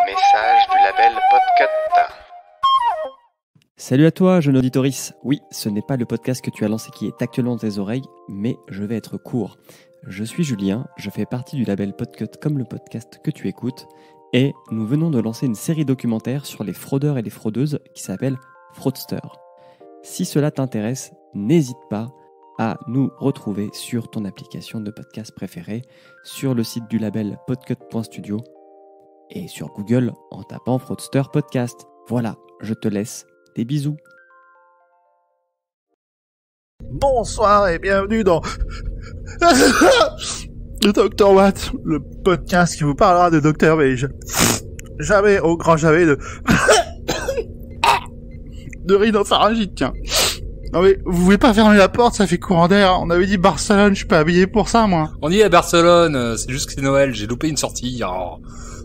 Message du label Podcut. Salut à toi, jeune auditorice. Oui, ce n'est pas le podcast que tu as lancé qui est actuellement dans tes oreilles, mais je vais être court. Je suis Julien, je fais partie du label Podcut comme le podcast que tu écoutes, et nous venons de lancer une série documentaire sur les fraudeurs et les fraudeuses qui s'appelle Fraudster. Si cela t'intéresse, n'hésite pas à nous retrouver sur ton application de podcast préférée, sur le site du label podcut.studio et sur Google en tapant Fraudster Podcast. Voilà, je te laisse. Des bisous. Bonsoir et bienvenue dans le Dr Watt, le podcast qui vous parlera de Dr Beige. Jamais, au grand jamais de rhinopharyngite, tiens. Non mais, vous voulez pas fermer la porte, ça fait courant d'air. On avait dit Barcelone, je suis pas habillé pour ça, moi. On y est à Barcelone, c'est juste que c'est Noël, j'ai loupé une sortie. Oh,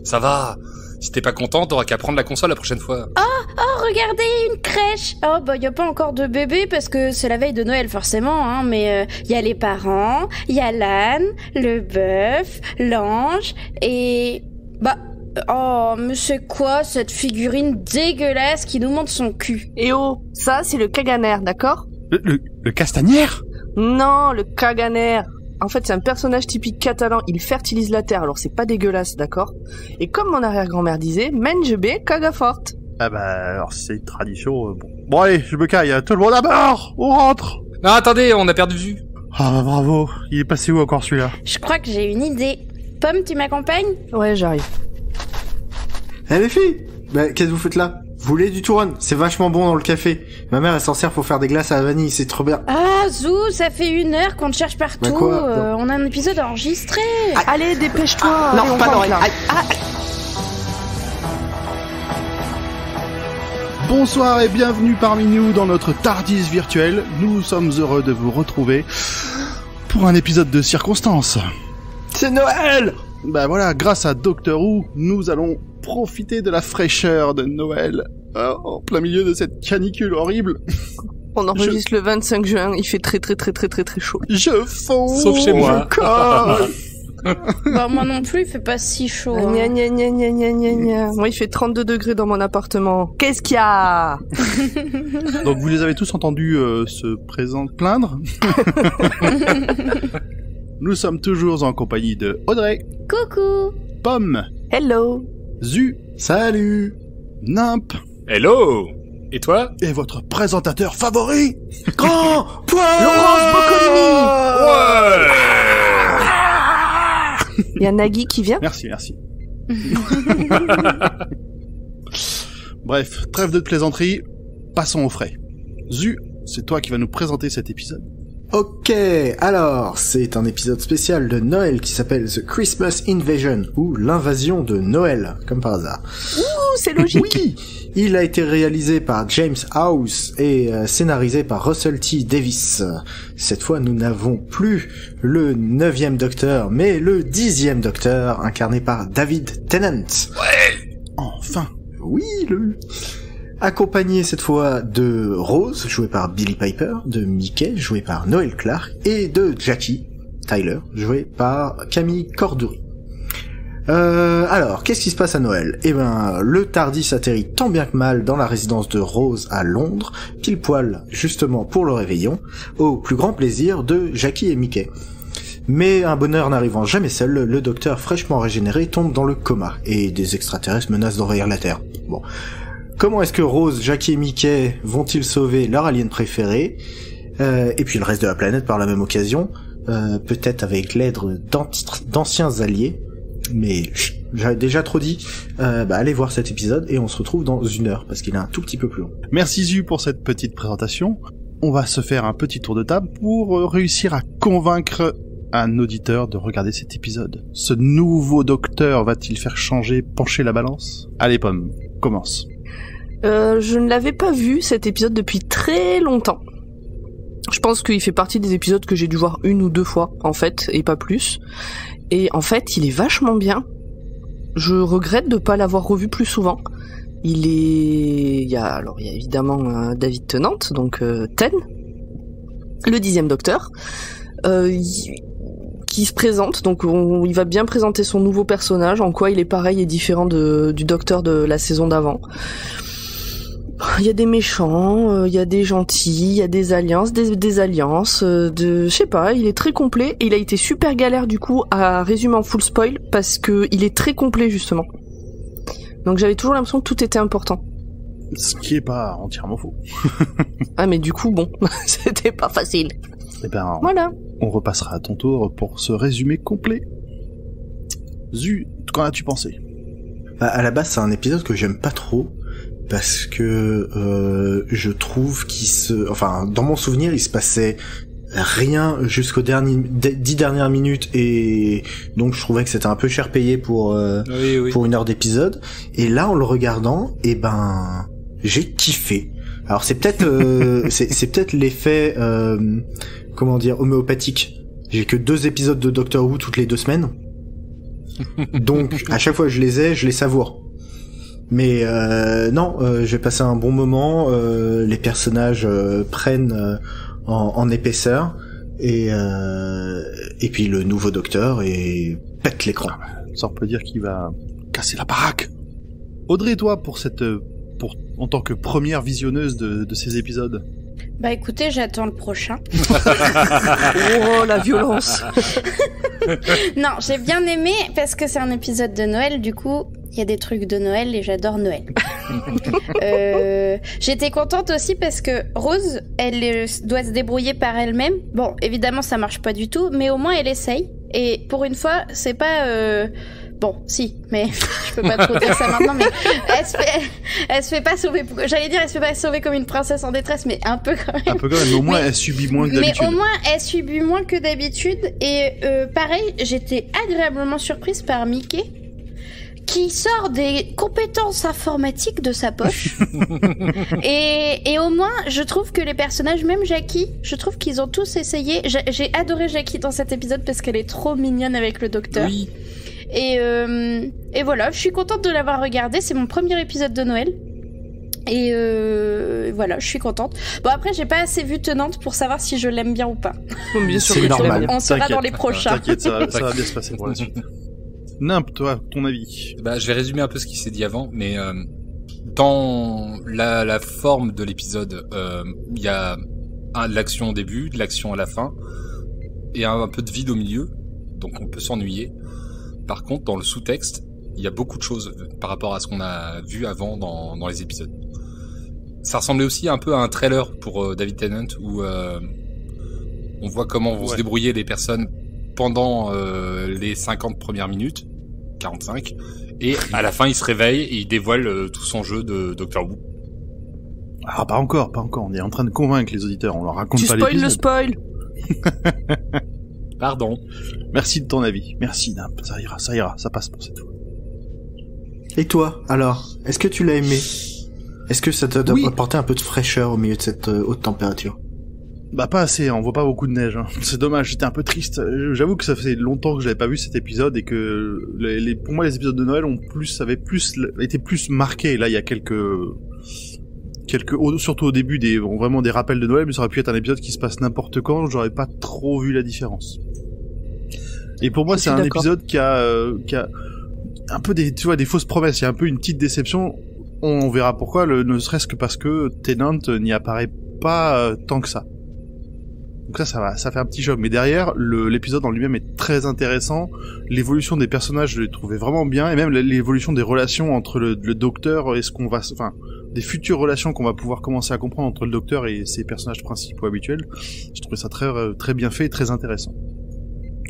ça va. Si t'es pas content, t'auras qu'à prendre la console la prochaine fois. Oh, regardez, une crèche. Oh, bah, y a pas encore de bébé parce que c'est la veille de Noël, forcément, hein, mais y a les parents, y a l'âne, le bœuf, l'ange, et... Oh, mais c'est quoi cette figurine dégueulasse qui nous montre son cul? Et oh, ça, c'est le Caganer, d'accord? Le Castagnère? Non, le Caganer. En fait, c'est un personnage typique catalan, il fertilise la terre, alors c'est pas dégueulasse, d'accord? Et comme mon arrière-grand-mère disait, mange bé, caga forte. Ah bah, alors c'est une tradition, bon. Bon allez, je me caille, tout le monde à bord! On rentre! Non, attendez, on a perdu de vue. Ah bah bravo, il est passé où encore celui-là? Je crois que j'ai une idée. Pomme, tu m'accompagnes? Ouais, j'arrive. Eh les filles, qu'est-ce que vous faites là? Vous voulez du Touron? C'est vachement bon dans le café. Ma mère elle s'en sert pour faire des glaces à la vanille, c'est trop bien. Ah Zou, ça fait 1 heure qu'on te cherche partout. Bah quoi on a un épisode enregistré. Allez, dépêche-toi. Non, allez, on pas rentre, l'oreille. là. Bonsoir et bienvenue parmi nous dans notre Tardis virtuel. Nous sommes heureux de vous retrouver pour un épisode de circonstance. C'est Noël! Bah voilà, grâce à Doctor Who, nous allons profiter de la fraîcheur de Noël en plein milieu de cette canicule horrible. On enregistre le 25 juin, il fait très chaud. Je fonds. Sauf chez moi. Je colle. Bah, moi non plus, il fait pas si chaud. Hein. Gna gna gna gna gna gna gna. Moi, il fait 32 degrés dans mon appartement. Qu'est-ce qu'il y a? Donc vous les avez tous entendus se plaindre. Nous sommes toujours en compagnie de Audrey, Coucou. Pomme, Hello. Zu, Salut! Nimp Hello. Et toi? et votre présentateur favori, Grand Poil Laurence Boccolini. Ouais. Il y a Nagui qui vient? Merci. Bref, trêve de plaisanterie, passons au frais. Zu, c'est toi qui vas nous présenter cet épisode. Ok, alors, c'est un épisode spécial de Noël qui s'appelle The Christmas Invasion, ou l'invasion de Noël, comme par hasard. Ouh, c'est logique. Oui! Il a été réalisé par James House et scénarisé par Russell T. Davies. Cette fois, nous n'avons plus le 9e Docteur, mais le 10e Docteur, incarné par David Tennant. Enfin. Oui, accompagné cette fois de Rose, joué par Billie Piper, de Mickey, joué par Noel Clarke, et de Jackie, Tyler, joué par Camille Corduri. Alors, qu'est-ce qui se passe à Noël? Le Tardis atterrit tant bien que mal dans la résidence de Rose à Londres, pile poil, justement pour le réveillon, au plus grand plaisir de Jackie et Mickey. Mais un bonheur n'arrivant jamais seul, le docteur fraîchement régénéré tombe dans le coma, et des extraterrestres menacent d'envahir la Terre. Bon. Comment est-ce que Rose, Jackie et Mickey vont-ils sauver leur alien préféré, et puis le reste de la planète par la même occasion, peut-être avec l'aide d'anciens alliés, mais j'avais déjà trop dit, allez voir cet épisode et on se retrouve dans 1 heure, parce qu'il est un tout petit peu plus long. Merci Zu pour cette petite présentation. On va se faire un petit tour de table pour réussir à convaincre un auditeur de regarder cet épisode. Ce nouveau docteur va-t-il faire pencher la balance? Allez Pomme, commence. Je ne l'avais pas vu cet épisode depuis très longtemps. Je pense qu'il fait partie des épisodes que j'ai dû voir 1 ou 2 fois, en fait, et pas plus. Et en fait, il est vachement bien. Je regrette de pas l'avoir revu plus souvent. Il y a évidemment David Tennant, donc Ten, le 10e Docteur, qui se présente, donc il va bien présenter son nouveau personnage, en quoi il est pareil et différent du Docteur de la saison d'avant. Il y a des méchants, il y a des gentils, il y a des alliances, des alliances, je sais pas, il est très complet et il a été super galère du coup à résumer en full spoil parce que il est très complet justement. Donc j'avais toujours l'impression que tout était important. Ce qui est pas entièrement faux. Ah mais du coup bon, c'était pas facile. Eh ben, Voilà. on repassera à ton tour pour ce résumé complet. Zu, qu'en as-tu pensé? Bah, à la base, c'est un épisode que j'aime pas trop parce que je trouve dans mon souvenir, il se passait rien jusqu'aux 10 dernières minutes et donc je trouvais que c'était un peu cher payé pour une heure d'épisode. Et là, en le regardant, j'ai kiffé. Alors c'est peut-être c'est peut-être l'effet homéopathique. J'ai que 2 épisodes de Doctor Who toutes les 2 semaines. Donc à chaque fois que je les savoure. Mais non, j'ai passé un bon moment, les personnages prennent en épaisseur et puis le nouveau Docteur pète l'écran. Ça on peut dire qu'il va casser la baraque. Audrey, toi en tant que première visionneuse de ces épisodes. Bah écoutez, j'attends le prochain. Oh la violence. Non, j'ai bien aimé parce que c'est un épisode de Noël, du coup, il y a des trucs de Noël et j'adore Noël. J'étais contente aussi parce que Rose, elle doit se débrouiller par elle-même. Bon, évidemment, ça marche pas du tout, mais au moins elle essaye. Et pour une fois, c'est pas... Bon, si, mais je peux pas trop dire ça maintenant, mais elle se fait pas sauver, j'allais dire elle se fait pas sauver comme une princesse en détresse, mais un peu quand même. Un peu quand même, mais au moins elle subit moins que d'habitude. Mais au moins elle subit moins que d'habitude, et pareil, j'étais agréablement surprise par Mickey, qui sort des compétences informatiques de sa poche. et au moins, je trouve que les personnages, même Jackie, je trouve qu'ils ont tous essayé. J'ai adoré Jackie dans cet épisode parce qu'elle est trop mignonne avec le Docteur. Oui. Et voilà, je suis contente de l'avoir regardé. C'est mon premier épisode de Noël. Et voilà, je suis contente. Bon, après, j'ai pas assez vu Tenante pour savoir si je l'aime bien ou pas. Bien sûr C'est que tu normal. l'aimes. On sera T'inquiète. dans les prochains. T'inquiète, ça va bien se passer pour la suite. Nimp, toi, ton avis? Bah, je vais résumer un peu ce qui s'est dit avant, mais dans la forme de l'épisode, il y a de l'action au début, de l'action à la fin, et un peu de vide au milieu, donc on peut s'ennuyer. Par contre, dans le sous-texte, il y a beaucoup de choses par rapport à ce qu'on a vu avant dans les épisodes. Ça ressemblait aussi un peu à un trailer pour David Tennant, où on voit comment vont se débrouiller les personnes pendant les 50 premières minutes, 45, et à la fin il se réveille et il dévoile tout son jeu de Doctor Who. Ah, pas encore, on est en train de convaincre les auditeurs, on leur raconte pas l'épisode. Tu spoil le spoil. Pardon. Merci de ton avis, merci Nimp, ça ira, ça passe pour cette fois. Et toi, alors, est-ce que tu l'as aimé? Est-ce que ça t'a apporté un peu de fraîcheur au milieu de cette haute température? Bah pas assez, on voit pas beaucoup de neige. Hein. C'est dommage, j'étais un peu triste. J'avoue que ça faisait longtemps que j'avais pas vu cet épisode et que pour moi les épisodes de Noël avaient été plus marqués. Là il y a quelques surtout au début vraiment des rappels de Noël, mais ça aurait pu être un épisode qui se passe n'importe quand, j'aurais pas trop vu la différence. Et pour moi c'est un épisode qui a un peu des fausses promesses, il y a un peu une petite déception. On verra pourquoi, ne serait-ce que parce que Tennant n'y apparaît pas tant que ça. Donc ça fait un petit choc. Mais derrière, l'épisode en lui-même est très intéressant. L'évolution des personnages, je l'ai trouvé vraiment bien, et même l'évolution des relations entre le Docteur et des futures relations qu'on va pouvoir commencer à comprendre entre le Docteur et ses personnages principaux habituels. Je trouvais ça très très bien fait et très intéressant.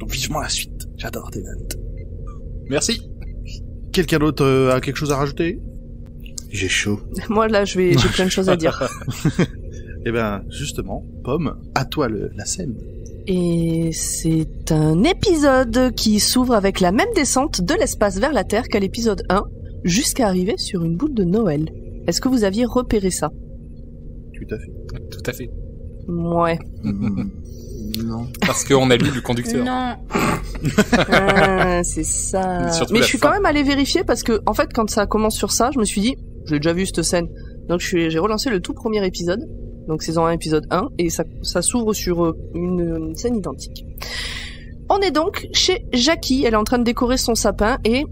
Donc vivement la suite. J'adore Tennant. Merci. Quelqu'un d'autre a quelque chose à rajouter? J'ai chaud. Moi là, j'ai plein de choses à dire. Eh ben, justement, Pomme, à toi la scène. Et c'est un épisode qui s'ouvre avec la même descente de l'espace vers la Terre qu'à l'épisode 1, jusqu'à arriver sur une boule de Noël. Est-ce que vous aviez repéré ça? Tout à fait. Tout à fait. Ouais. Non. Parce qu'on a lu le conducteur. Non. Ah, c'est ça. Surtout Mais la je suis fin. quand même allée vérifier parce que, en fait, quand ça commence sur ça, je me suis dit, j'ai déjà vu cette scène. Donc j'ai relancé le tout premier épisode. Donc saison 1, épisode 1, et ça s'ouvre sur une scène identique. On est donc chez Jackie, elle est en train de décorer son sapin et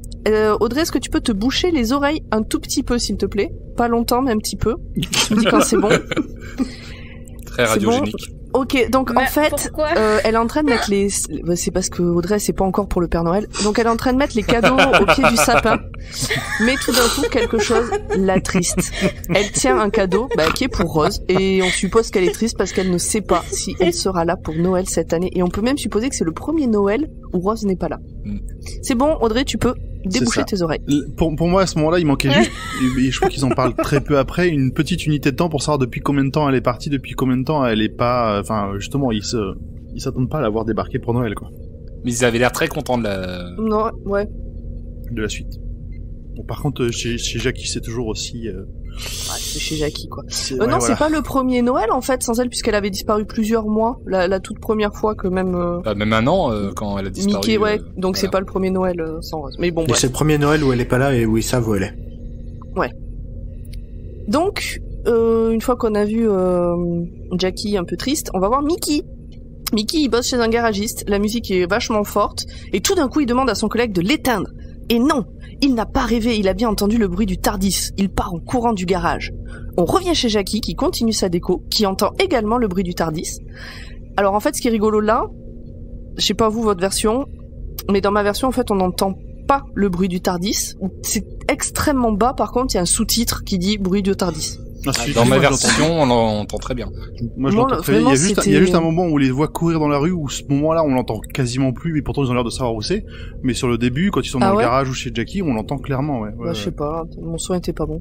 Audrey, est-ce que tu peux te boucher les oreilles un tout petit peu s'il te plaît? Pas longtemps mais un petit peu. Tu me dis quand c'est bon. Très radiogénique. Ok, donc Mais en fait, pourquoi elle est en train de mettre les... C'est parce que Audrey, c'est pas encore pour le Père Noël. Donc elle est en train de mettre les cadeaux au pied du sapin. Mais tout d'un coup, quelque chose la triste. Elle tient un cadeau qui est pour Rose. Et on suppose qu'elle est triste parce qu'elle ne sait pas si elle sera là pour Noël cette année. Et on peut même supposer que c'est le premier Noël où Rose n'est pas là. C'est bon, Audrey, tu peux déboucher tes oreilles. Pour moi, à ce moment-là, il manquait juste, et je crois qu'ils en parlent très peu après, une petite unité de temps pour savoir depuis combien de temps elle est partie, depuis combien de temps elle est pas, enfin, justement, ils s'attendent pas à la voir débarquer pour Noël, quoi. Mais ils avaient l'air très contents de la... Non, ouais. De la suite. Bon, par contre, chez Jackie, c'est toujours aussi, C'est chez Jackie, quoi. ouais, Non, voilà. c'est pas le premier Noël, en fait, sans elle, puisqu'elle avait disparu plusieurs mois. La toute première fois que même... même un an, quand elle a disparu. Mickey, ouais. Donc voilà. c'est pas le premier Noël sans Rose. Mais bon, Et bref. c'est le premier Noël où elle est pas là et où ils savent où elle est. Donc, une fois qu'on a vu Jackie un peu triste, on va voir Mickey. Mickey, il bosse chez un garagiste, la musique est vachement forte, et tout d'un coup, il demande à son collègue de l'éteindre. Et non, il n'a pas rêvé, il a bien entendu le bruit du Tardis. Il part en courant du garage. On revient chez Jackie, qui continue sa déco, qui entend également le bruit du Tardis. Alors en fait, ce qui est rigolo là, je sais pas vous, votre version, mais dans ma version, en fait, on n'entend pas le bruit du Tardis. C'est extrêmement bas, par contre, il y a un sous-titre qui dit bruit du Tardis. Ah, Dans ma moi, je version, on l'entend très bien. Moi, je Moi, l'entends très bien. vraiment, Il y a c'était- juste un moment où on les voit courir dans la rue, où ce moment-là, on l'entend quasiment plus, et pourtant ils ont l'air de savoir où c'est. Mais sur le début, quand ils sont dans Ah le ouais garage ou chez Jackie, on l'entend clairement, ouais. Bah, je sais pas, mon son était pas bon.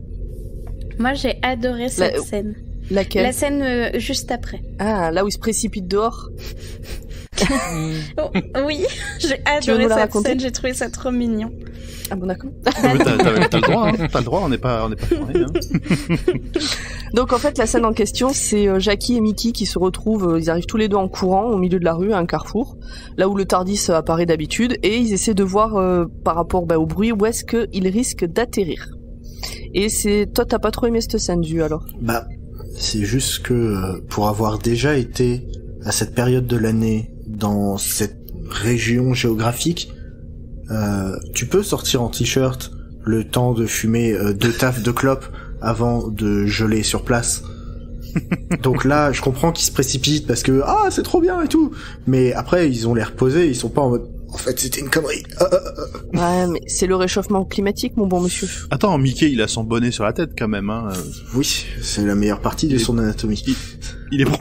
Moi, j'ai adoré cette scène. Laquelle? La scène juste après. Ah, là où il se précipite dehors. Oh, oui, j'ai Tu veux adoré nous la cette raconter scène, j'ai trouvé ça trop mignon. Ah bon, d'accord. Mais t'as le droit, hein. T'as le droit, on n'est pas fermé, hein. Donc en fait, la scène en question, c'est Jackie et Mickey qui se retrouvent, ils arrivent tous les deux en courant au milieu de la rue, à un carrefour, là où le Tardis apparaît d'habitude, et ils essaient de voir par rapport au bruit où est-ce qu'ils risquent d'atterrir. Et c'est... Toi, t'as pas trop aimé cette scène, Ju, alors? Bah, c'est juste que pour avoir déjà été à cette période de l'année dans cette région géographique, tu peux sortir en t-shirt le temps de fumer 2 taffes de clopes avant de geler sur place. Donc là, je comprends qu'ils se précipitent parce que c'est trop bien et tout, mais après ils ont l'air posés, ils sont pas en mode en fait c'était une connerie. Ouais, mais c'est le réchauffement climatique, mon bon monsieur. Attends, Mickey, il a son bonnet sur la tête quand même, hein. Oui, c'est la meilleure partie de son anatomie. Il est bon.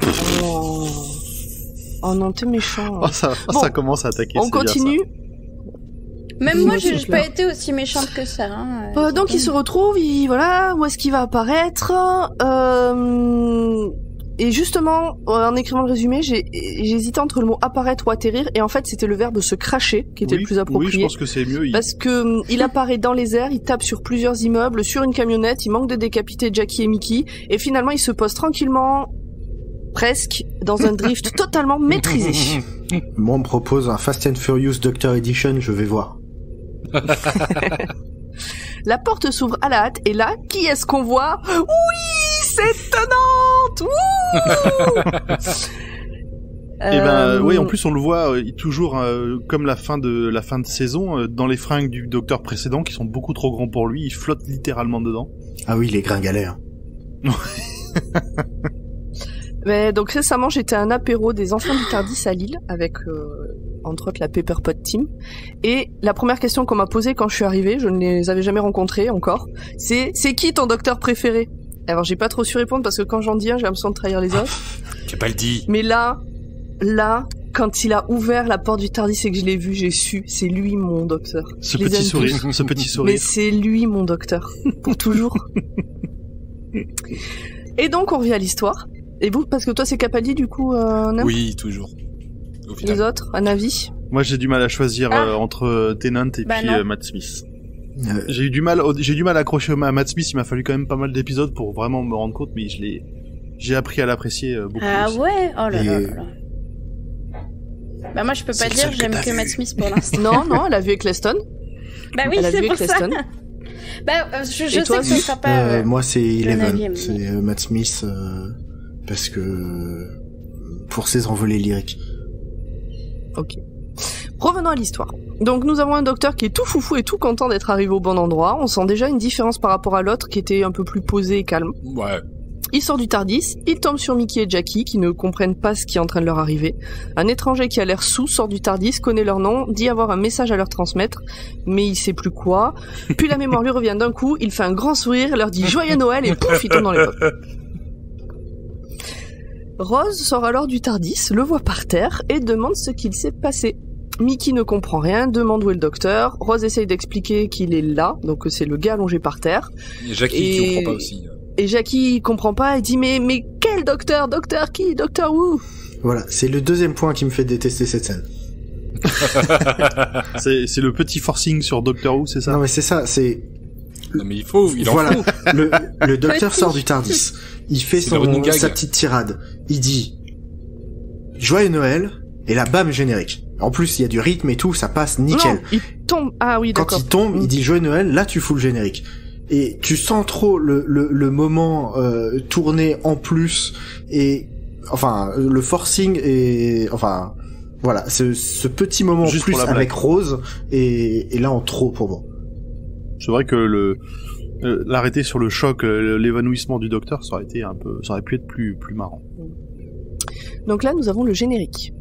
Oh non, t'es méchant. Oh, ça Bon, commence à attaquer. On c'est bien, continue. Même Oui, moi, c'est j'ai clair. pas été aussi méchante que ça. Hein, Donc il se retrouve, voilà, où est-ce qu'il va apparaître Et justement, en écrivant le résumé, j'ai hésité entre le mot apparaître ou atterrir, et en fait c'était le verbe se cracher qui était Oui, le plus approprié. Oui, je pense que c'est mieux. Parce que il apparaît dans les airs, il tape sur plusieurs immeubles, sur une camionnette, il manque de décapiter Jackie et Mickey, et finalement il se pose tranquillement, presque, dans un drift totalement maîtrisé. Moi on me propose un Fast and Furious Doctor Edition, je vais voir. La porte s'ouvre à la hâte, et là, qui est-ce qu'on voit? Oui, c'est Tennant! Wouh! Et oui, en plus on le voit toujours comme la fin de saison dans les fringues du docteur précédent qui sont beaucoup trop grands pour lui, il flotte littéralement dedans. Ah oui, les gringalets. Mais donc récemment, j'étais à un apéro des enfants du Tardis à Lille avec entre autres la Pepper Pot Team, et la première question qu'on m'a posée quand je suis arrivée, je ne les avais jamais rencontrés encore, c'est qui ton docteur préféré? Alors j'ai pas trop su répondre parce que quand j'en dis un, j'ai l'impression de trahir les autres. Tu pas le dit. Mais là, quand il a ouvert la porte du Tardis et que je l'ai vu, j'ai su, c'est lui mon docteur. Ce Je les petit aime sourire, tous. ce petit Mais sourire. c'est lui mon docteur, pour toujours. Et donc on revient à l'histoire. Et vous, parce que toi c'est Capaldi du coup, Nam? Oui, toujours. Au final. Les autres, un avis? Moi j'ai du mal à choisir entre Tennant et Bah puis non. Matt Smith. J'ai eu du mal à accrocher à Matt Smith, il m'a fallu quand même pas mal d'épisodes pour vraiment me rendre compte, mais j'ai appris à l'apprécier beaucoup. Ah plus. ouais? Oh là là Et- là là. Bah moi je peux C'est pas le dire, seul que j'aime t'as que vu. Matt Smith pour l'instant. Non, elle a vu Eccleston. Bah oui, Elle a c'est vu pour ça. Eccleston. Bah je Et sais toi, que ce Vu sera pas... Moi c'est le Eleven, neuvième, c'est mais- Matt Smith parce que pour ses envolées lyriques. Revenons à l'histoire. Donc nous avons un docteur qui est tout foufou et tout content d'être arrivé au bon endroit. On sent déjà une différence par rapport à l'autre qui était un peu plus posé et calme. Ouais. Il sort du TARDIS, il tombe sur Mickey et Jackie qui ne comprennent pas ce qui est en train de leur arriver. Un étranger qui a l'air saoul sort du TARDIS, connaît leur nom, dit avoir un message à leur transmettre, mais il sait plus quoi. Puis la mémoire lui revient d'un coup, il fait un grand sourire, leur dit Joyeux Noël et pouf, il tombe dans les pommes. Rose sort alors du TARDIS, le voit par terre et demande ce qu'il s'est passé. Mickey ne comprend rien, demande où est le docteur. Rose essaye d'expliquer qu'il est là, donc c'est le gars allongé par terre. Et Jackie qui comprend pas aussi. Et Jackie comprend pas et dit mais quel docteur? Docteur qui? Docteur où? Voilà, c'est le deuxième point qui me fait détester cette scène. C'est le petit forcing sur Doctor Who, c'est ça? Non mais c'est ça, c'est... Non mais il en voilà, faut. le docteur sort du TARDIS, il fait C'est le running gag. sa petite tirade, il dit Joyeux Noël, et là bam, générique. En plus il y a du rythme et tout, ça passe nickel. Non, il tombe. Ah oui, d'accord. Quand il tombe, il dit Joyeux Noël, là tu fous le générique. Et tu sens trop le moment tourné en plus, et enfin le forcing et enfin voilà, ce petit moment Juste plus pour la avec Rose et là en trop pour moi. C'est vrai que l'arrêter sur le choc, l'évanouissement du docteur, ça aurait pu être plus marrant. Donc là, nous avons le générique.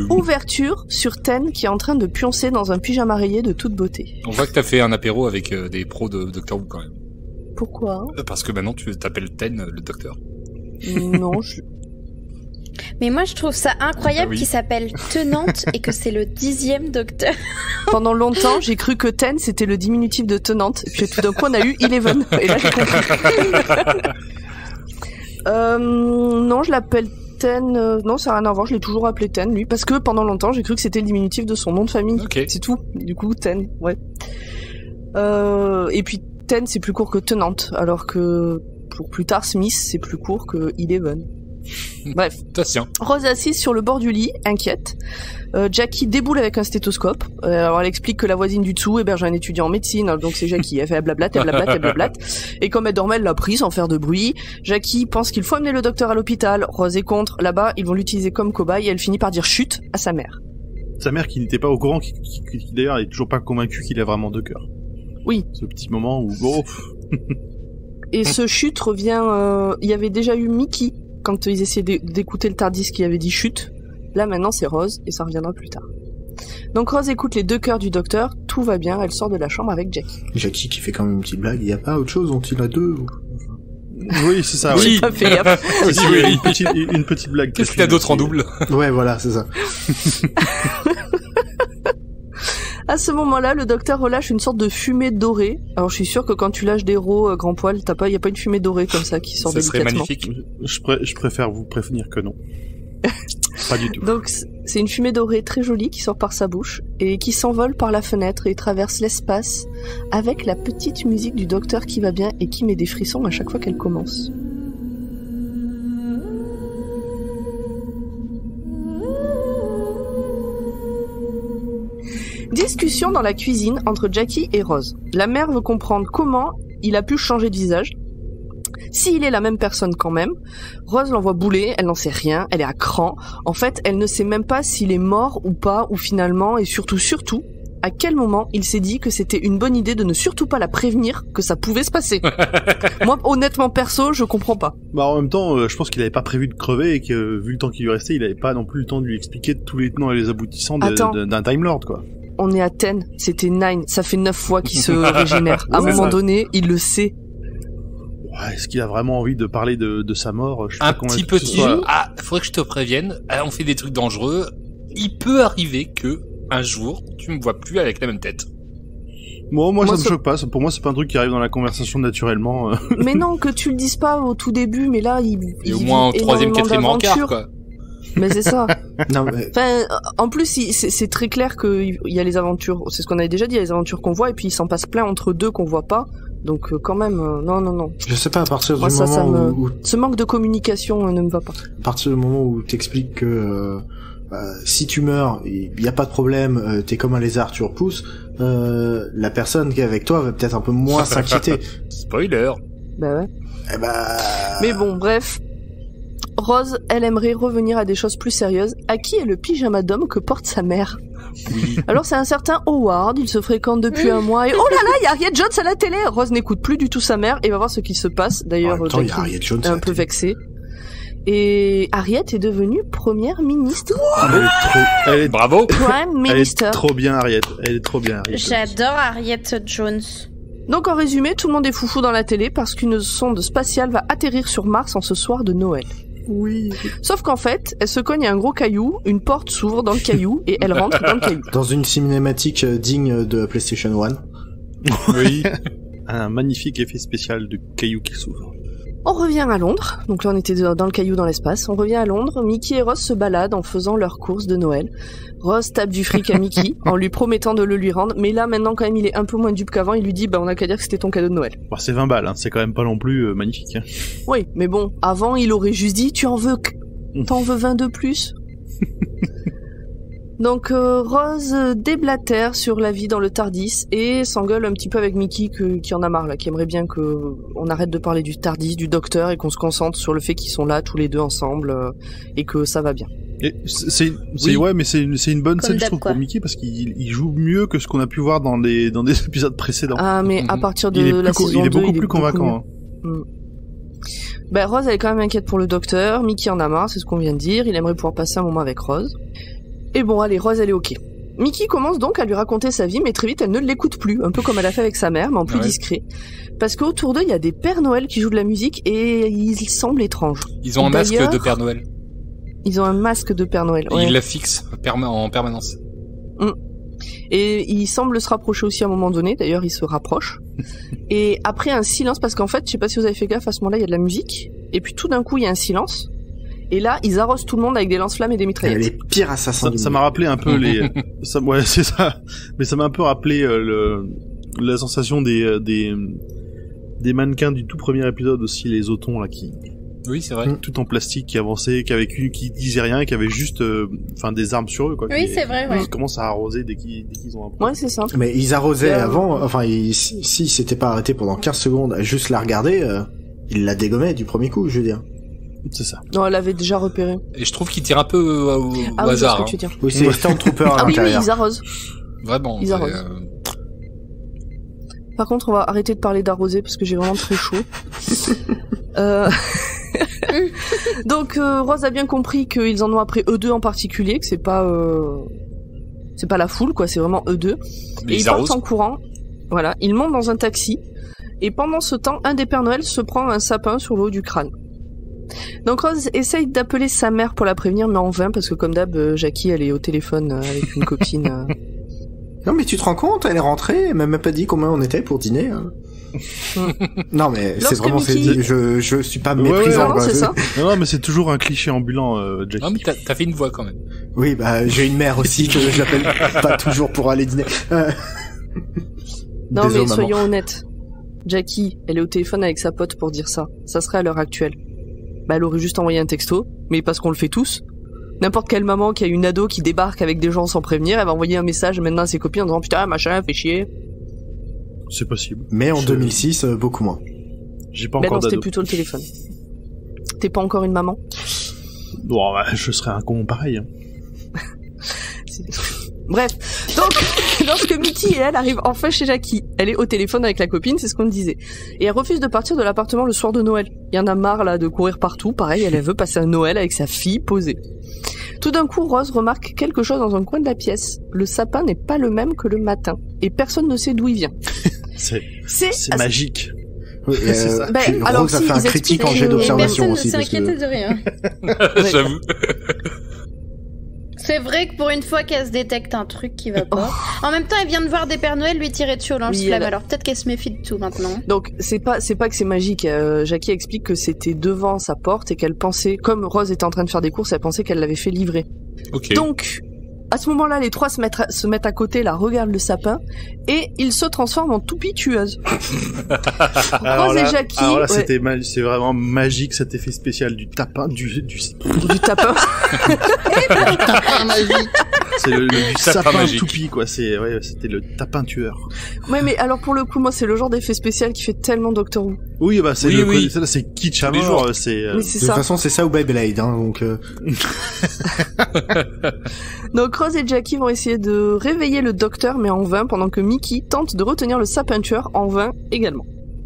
Ouverture sur Ten qui est en train de pioncer dans un pyjama rayé de toute beauté. On voit que t'as fait un apéro avec des pros de Doctor Who quand même. Pourquoi? Parce que maintenant tu t'appelles Ten le docteur. Non, Mais moi, je trouve ça incroyable Ah oui. qu'il s'appelle Tenante et que c'est le 10e docteur. Pendant longtemps, j'ai cru que Ten c'était le diminutif de tenante. Et puis tout d'un coup, on a eu Eleven. Et là, j'ai compris. Non, je l'appelle Ten. Non, ça n'a rien à voir. Je l'ai toujours appelé Ten, lui. Parce que pendant longtemps, j'ai cru que c'était le diminutif de son nom de famille. Ok. C'est tout. Du coup, Ten, ouais. Et puis, Ten, c'est plus court que tenante. Alors que, pour plus tard, Smith, c'est plus court que Eleven. Bref. Ça tient. Rose assise sur le bord du lit, inquiète. Jackie déboule avec un stéthoscope. Alors elle explique que la voisine du dessous héberge un étudiant en médecine, donc c'est Jackie. Elle fait blablate, elle blablate, elle blablate. Et comme elle dormait, elle l'a pris sans faire de bruit. Jackie pense qu'il faut amener le docteur à l'hôpital. Rose est contre. Là-bas, ils vont l'utiliser comme cobaye et elle finit par dire chut à sa mère. Sa mère qui n'était pas au courant, qui d'ailleurs est toujours pas convaincue qu'il a vraiment deux cœurs. Oui. Ce petit moment où... Oh, Et ce chut revient... Il y avait déjà eu Mickey quand ils essayaient d'écouter le TARDIS qui avait dit chut. Là maintenant c'est Rose et ça reviendra plus tard. Donc Rose écoute les deux cœurs du docteur, tout va bien, elle sort de la chambre avec Jackie. Jackie qui fait quand même une petite blague, il y a pas autre chose dont il a deux. oui, c'est ça. J'ai Oui. pas fait gaffe. Oui, une petite blague. Qu'est-ce qu'il y a d'autre en double? Ouais, voilà, c'est ça. À ce moment-là, le docteur relâche une sorte de fumée dorée. Alors je suis sûre que quand tu lâches des rots grand poil, y a pas une fumée dorée comme ça qui sort Ça serait délicatement. magnifique. Je préfère vous prévenir que non. Pas du tout. Donc c'est une fumée dorée très jolie qui sort par sa bouche et qui s'envole par la fenêtre et traverse l'espace avec la petite musique du docteur qui va bien et qui met des frissons à chaque fois qu'elle commence. Discussion dans la cuisine entre Jackie et Rose. La mère veut comprendre comment il a pu changer de visage. S'il est la même personne quand même. Rose l'envoie bouler, elle n'en sait rien, elle est à cran. En fait, elle ne sait même pas s'il est mort ou pas, ou finalement, et surtout, à quel moment il s'est dit que c'était une bonne idée de ne surtout pas la prévenir que ça pouvait se passer. Moi, honnêtement, perso, je comprends pas. Bah en même temps, je pense qu'il avait pas prévu de crever et que vu le temps qui lui restait, il avait pas non plus le temps de lui expliquer tous les tenants et les aboutissants d'un Time Lord, quoi. On est à 10, c'était 9, ça fait 9 fois qu'il se régénère. À un Ouais, moment ça. donné, il le sait. Ouais, est-ce qu'il a vraiment envie de parler de sa mort? Je suis Un pas convaincu petit que ce petit. soit- Ah, faudrait que je te prévienne. On fait des trucs dangereux. Il peut arriver que un jour tu me vois plus avec la même tête. Moi, Moi, ça me ça- choque pas. Pour moi, c'est pas un truc qui arrive dans la conversation naturellement. Mais non, que tu le dises pas au tout début, mais là, il Et au vit moins au troisième, énormément quatrième encart, d'aventures. quoi. Mais c'est ça. Non, mais Enfin, en plus, c'est très clair qu'il y a les aventures. C'est ce qu'on avait déjà dit, il y a les aventures qu'on voit, et puis il s'en passe plein entre deux qu'on voit pas. Donc quand même, non. je sais pas, à partir du Moi, ça moment me... où Ce manque de communication ne me va pas. à partir du moment où t'expliques que si tu meurs, il y a pas de problème, t'es comme un lézard, tu repousses, la personne qui est avec toi va peut-être un peu moins s'inquiéter. Spoiler. Bah ouais. Eh bah... Mais bon, bref. Rose, elle aimerait revenir à des choses plus sérieuses. À qui est le pyjama d'homme que porte sa mère? Oui. Alors c'est un certain Howard, il se fréquente depuis un mois et oh là là, il y a Harriet Jones à la télé. Rose n'écoute plus du tout sa mère et va voir ce qui se passe. D'ailleurs, En même temps, il y a Jackie Harriet Jones est à un la peu télé. vexée. Et Harriet est devenue première ministre. Bravo. Prime Minister. Elle est trop bien, Harriet. Elle est trop bien, Harriet. J'adore Harriet Jones. Donc en résumé, tout le monde est foufou dans la télé parce qu'une sonde spatiale va atterrir sur Mars en ce soir de Noël. Oui. Sauf qu'en fait, elle se cogne à un gros caillou, une porte s'ouvre dans le caillou et elle rentre dans le caillou. Dans une cinématique digne de PlayStation 1. Oui. Un magnifique effet spécial de caillou qui s'ouvre. On revient à Londres, donc là on était dans le caillou dans l'espace, on revient à Londres, Mickey et Rose se baladent en faisant leurs courses de Noël. Rose tape du fric à Mickey en lui promettant de le lui rendre, mais là maintenant quand même il est un peu moins dupe qu'avant, il lui dit on a qu'à dire que c'était ton cadeau de Noël. Bon, c'est 20 balles, hein. C'est quand même pas non plus magnifique. Hein. Oui, mais bon, avant il aurait juste dit tu en veux t'en veux 20 de plus. Donc Rose déblatère sur la vie dans le TARDIS et s'engueule un petit peu avec Mickey qui en a marre là, qui aimerait bien que on arrête de parler du TARDIS, du docteur et qu'on se concentre sur le fait qu'ils sont là tous les deux ensemble et que ça va bien. Et ouais, mais c'est une bonne Comme scène, je d'hab, trouve, quoi. pour Mickey parce qu'il joue mieux que ce qu'on a pu voir dans des épisodes précédents. Ah mais à partir de la saison 2, il est beaucoup plus convaincant. mieux. Ben Rose elle est quand même inquiète pour le docteur, Mickey en a marre, c'est ce qu'on vient de dire, il aimerait pouvoir passer un moment avec Rose. Et bon, allez, Rose, elle est ok. Mickey commence donc à lui raconter sa vie, mais très vite, elle ne l'écoute plus, un peu comme elle a fait avec sa mère, mais en plus discret. Parce qu'autour d'eux, il y a des Pères Noël qui jouent de la musique et ils semblent étranges. Ils ont un masque D'ailleurs, de Père Noël. Ils ont un masque de Père Noël, Et ouais. ils la fixent en permanence. Et ils semblent se rapprocher aussi à un moment donné, d'ailleurs, ils se rapprochent. Et après un silence, parce qu'en fait, je sais pas si vous avez fait gaffe, à ce moment-là, il y a de la musique, et puis tout d'un coup, il y a un silence. Et là, ils arrosent tout le monde avec des lance-flammes et des mitraillettes. Les pires assassins du Ça monde. m'a rappelé un peu ouais, c'est ça. Mais ça m'a un peu rappelé la sensation des mannequins du tout premier épisode aussi, les otons là qui Oui, c'est vrai. tout en plastique qui avançaient, qui disaient rien et qui avaient juste des armes sur eux quoi. Oui, c'est vrai, ouais. Ils commencent à arroser dès qu'ils ont un point. Ouais, c'est ça. Mais ils arrosaient avant, enfin, s'ils s'étaient pas arrêtés pendant 15 secondes à juste la regarder, ils la dégommaient du premier coup, je veux dire. C'est ça. Non, elle l'avait déjà repéré. Et je trouve qu'ils tirent un peu au Oui, hasard. je vois ce hein. que tu veux dire. Oui, c'est Stormtrooper à Ah oui, l'intérieur. ils arrosent. Vraiment. Ils arrosent. Par contre, on va arrêter de parler d'arroser parce que j'ai vraiment très chaud. Donc, Rose a bien compris qu'ils en ont après eux deux en particulier, que c'est pas la foule, quoi, c'est vraiment eux deux. Mais Et ils ils partent arrosent. en courant. Voilà, ils montent dans un taxi. Et pendant ce temps, un des Pères Noël se prend un sapin sur le haut du crâne. Donc Rose essaye d'appeler sa mère pour la prévenir, mais en vain, parce que comme d'hab, Jackie, elle est au téléphone avec une copine. Non, mais tu te rends compte, elle est rentrée, elle m'a même pas dit combien on était pour dîner. Hein. Non, mais c'est Lorsque vraiment, Mickey- je suis pas Ouais, méprisant. Non, quoi. c'est ça. Non, mais c'est toujours un cliché ambulant, Jackie. Non, mais t'as fait une voix quand même. Oui, bah, j'ai une mère aussi que j'appelle pas toujours pour aller dîner. Non, Désolé, mais maman. soyons honnêtes. Jackie, elle est au téléphone avec sa pote pour dire ça. Ça serait à l'heure actuelle. Bah, elle aurait juste envoyé un texto, mais parce qu'on le fait tous. N'importe quelle maman qui a une ado qui débarque avec des gens sans prévenir, elle va envoyer un message maintenant à ses copines en disant putain, machin, fais chier. C'est possible. Mais en 2006, beaucoup moins. J'ai pas Ben encore non, c'était d'ado. plutôt le téléphone. T'es pas encore une maman? Bon, bah, je serais un con pareil. Hein. Bref, donc, lorsque Mickey et elle arrivent enfin chez Jackie, elle est au téléphone avec la copine, c'est ce qu'on disait. Et elle refuse de partir de l'appartement le soir de Noël. Il y en a marre, là, de courir partout. Pareil, elle veut passer un Noël avec sa fille posée. Tout d'un coup, Rose remarque quelque chose dans un coin de la pièce. Le sapin n'est pas le même que le matin. Et personne ne sait d'où il vient. C'est magique. Oui, C'est ça. Ben, puis alors, Rose a si, fait un ils critique en expliquent jet que- d'observation Personne ne aussi. parce que- s'inquiétait de rien. J'avoue. C'est vrai que pour une fois qu'elle se détecte un truc qui va pas. En même temps, elle vient de voir des Pères Noël lui tirer dessus au lance-flamme, elle a- alors peut-être qu'elle se méfie de tout maintenant. Donc c'est pas que c'est magique. Jackie explique que c'était devant sa porte et qu'elle pensait, comme Rose était en train de faire des courses, elle pensait qu'elle l'avait fait livrer. Ok. Donc à ce moment-là, les trois se mettent à côté, là, regardent le sapin et ils se transforment en toupies tueuses. Rose et Jackie, alors là, ouais, c'est vraiment magique cet effet spécial du tapin, du du tapin. C'est le du Sapin sapin magique. toupie, quoi. C'était le tapin tueur. Ouais, mais alors pour le coup, moi, c'est le genre d'effet spécial qui fait tellement Doctor Who. Oui, bah c'est Oui. ça, c'est kitsch à Tous les mort. jours. C'est Mais c'est De toute ça. façon, c'est ça ou Beyblade, hein, donc... Donc Rose et Jackie vont essayer de réveiller le docteur, mais en vain, pendant que Mickey tente de retenir le sapin tueur en vain également.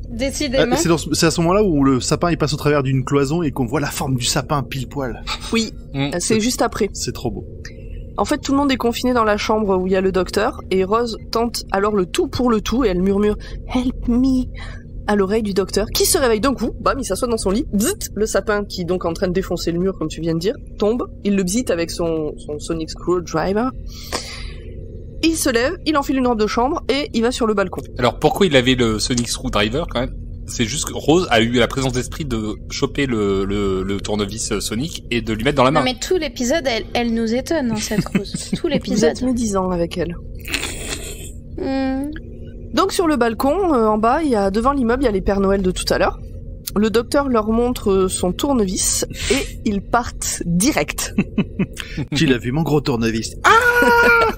Décidément. c'est à ce moment-là où le sapin il passe au travers d'une cloison et qu'on voit la forme du sapin pile poil. Oui, Mm. c'est juste après. C'est trop beau. En fait, tout le monde est confiné dans la chambre où il y a le docteur, et Rose tente alors le tout pour le tout, et elle murmure « Help me !» à l'oreille du docteur, qui se réveille d'un coup, bam, il s'assoit dans son lit, bzzt, le sapin qui est donc en train de défoncer le mur, comme tu viens de dire, tombe, il le bzite avec son Sonic Screwdriver, il se lève, il enfile une robe de chambre, et il va sur le balcon. Alors pourquoi il avait le Sonic Screwdriver quand même? C'est juste que Rose a eu la présence d'esprit de choper le tournevis Sonic et de lui mettre dans la main. Non, mais tout l'épisode, elle nous étonne, hein, cette Rose. Tout Vous l'épisode. êtes médisant avec elle. Hmm. Donc sur le balcon, en bas, devant l'immeuble, il y a les Pères Noël de tout à l'heure. Le docteur leur montre son tournevis et ils partent direct. Tu l'as vu, mon gros tournevis.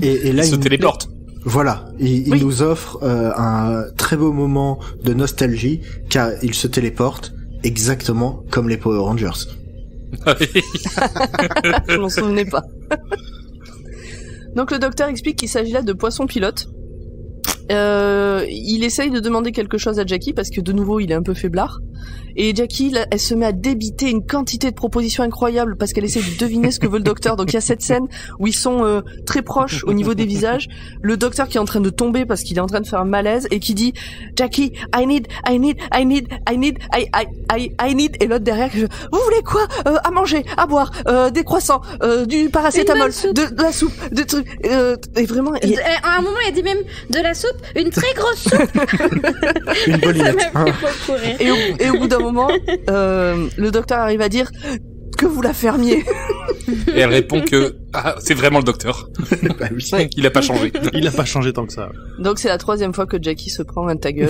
Et là, Il se il- téléporte. Voilà, il Oui. nous offre un très beau moment de nostalgie, car il se téléporte exactement comme les Power Rangers. Je m'en souvenais pas. Donc le docteur explique qu'il s'agit là de poissons pilotes. Il essaye de demander quelque chose à Jackie parce que de nouveau il est un peu faiblard. Et Jackie, là, elle se met à débiter une quantité de propositions incroyables parce qu'elle essaie de deviner ce que veut le docteur. Donc il y a cette scène où ils sont très proches au niveau des visages. Le docteur qui est en train de tomber parce qu'il est en train de faire un malaise et qui dit Jackie, I need. Et l'autre derrière, vous voulez quoi? À manger, à boire, des croissants, du paracétamol, Une bonne de la soupe, de trucs. Et vraiment, À un moment, il dit même de la soupe, une très grosse soupe. Une Ça bolinette. m'a hein. fait beaucoup rire. et au bout d'un moment, le docteur arrive à dire que vous la fermiez. Et elle répond que c'est vraiment le docteur. Bah oui. Il a pas changé. Il a pas changé tant que ça. Donc c'est la 3e fois que Jackie se prend un ta gueule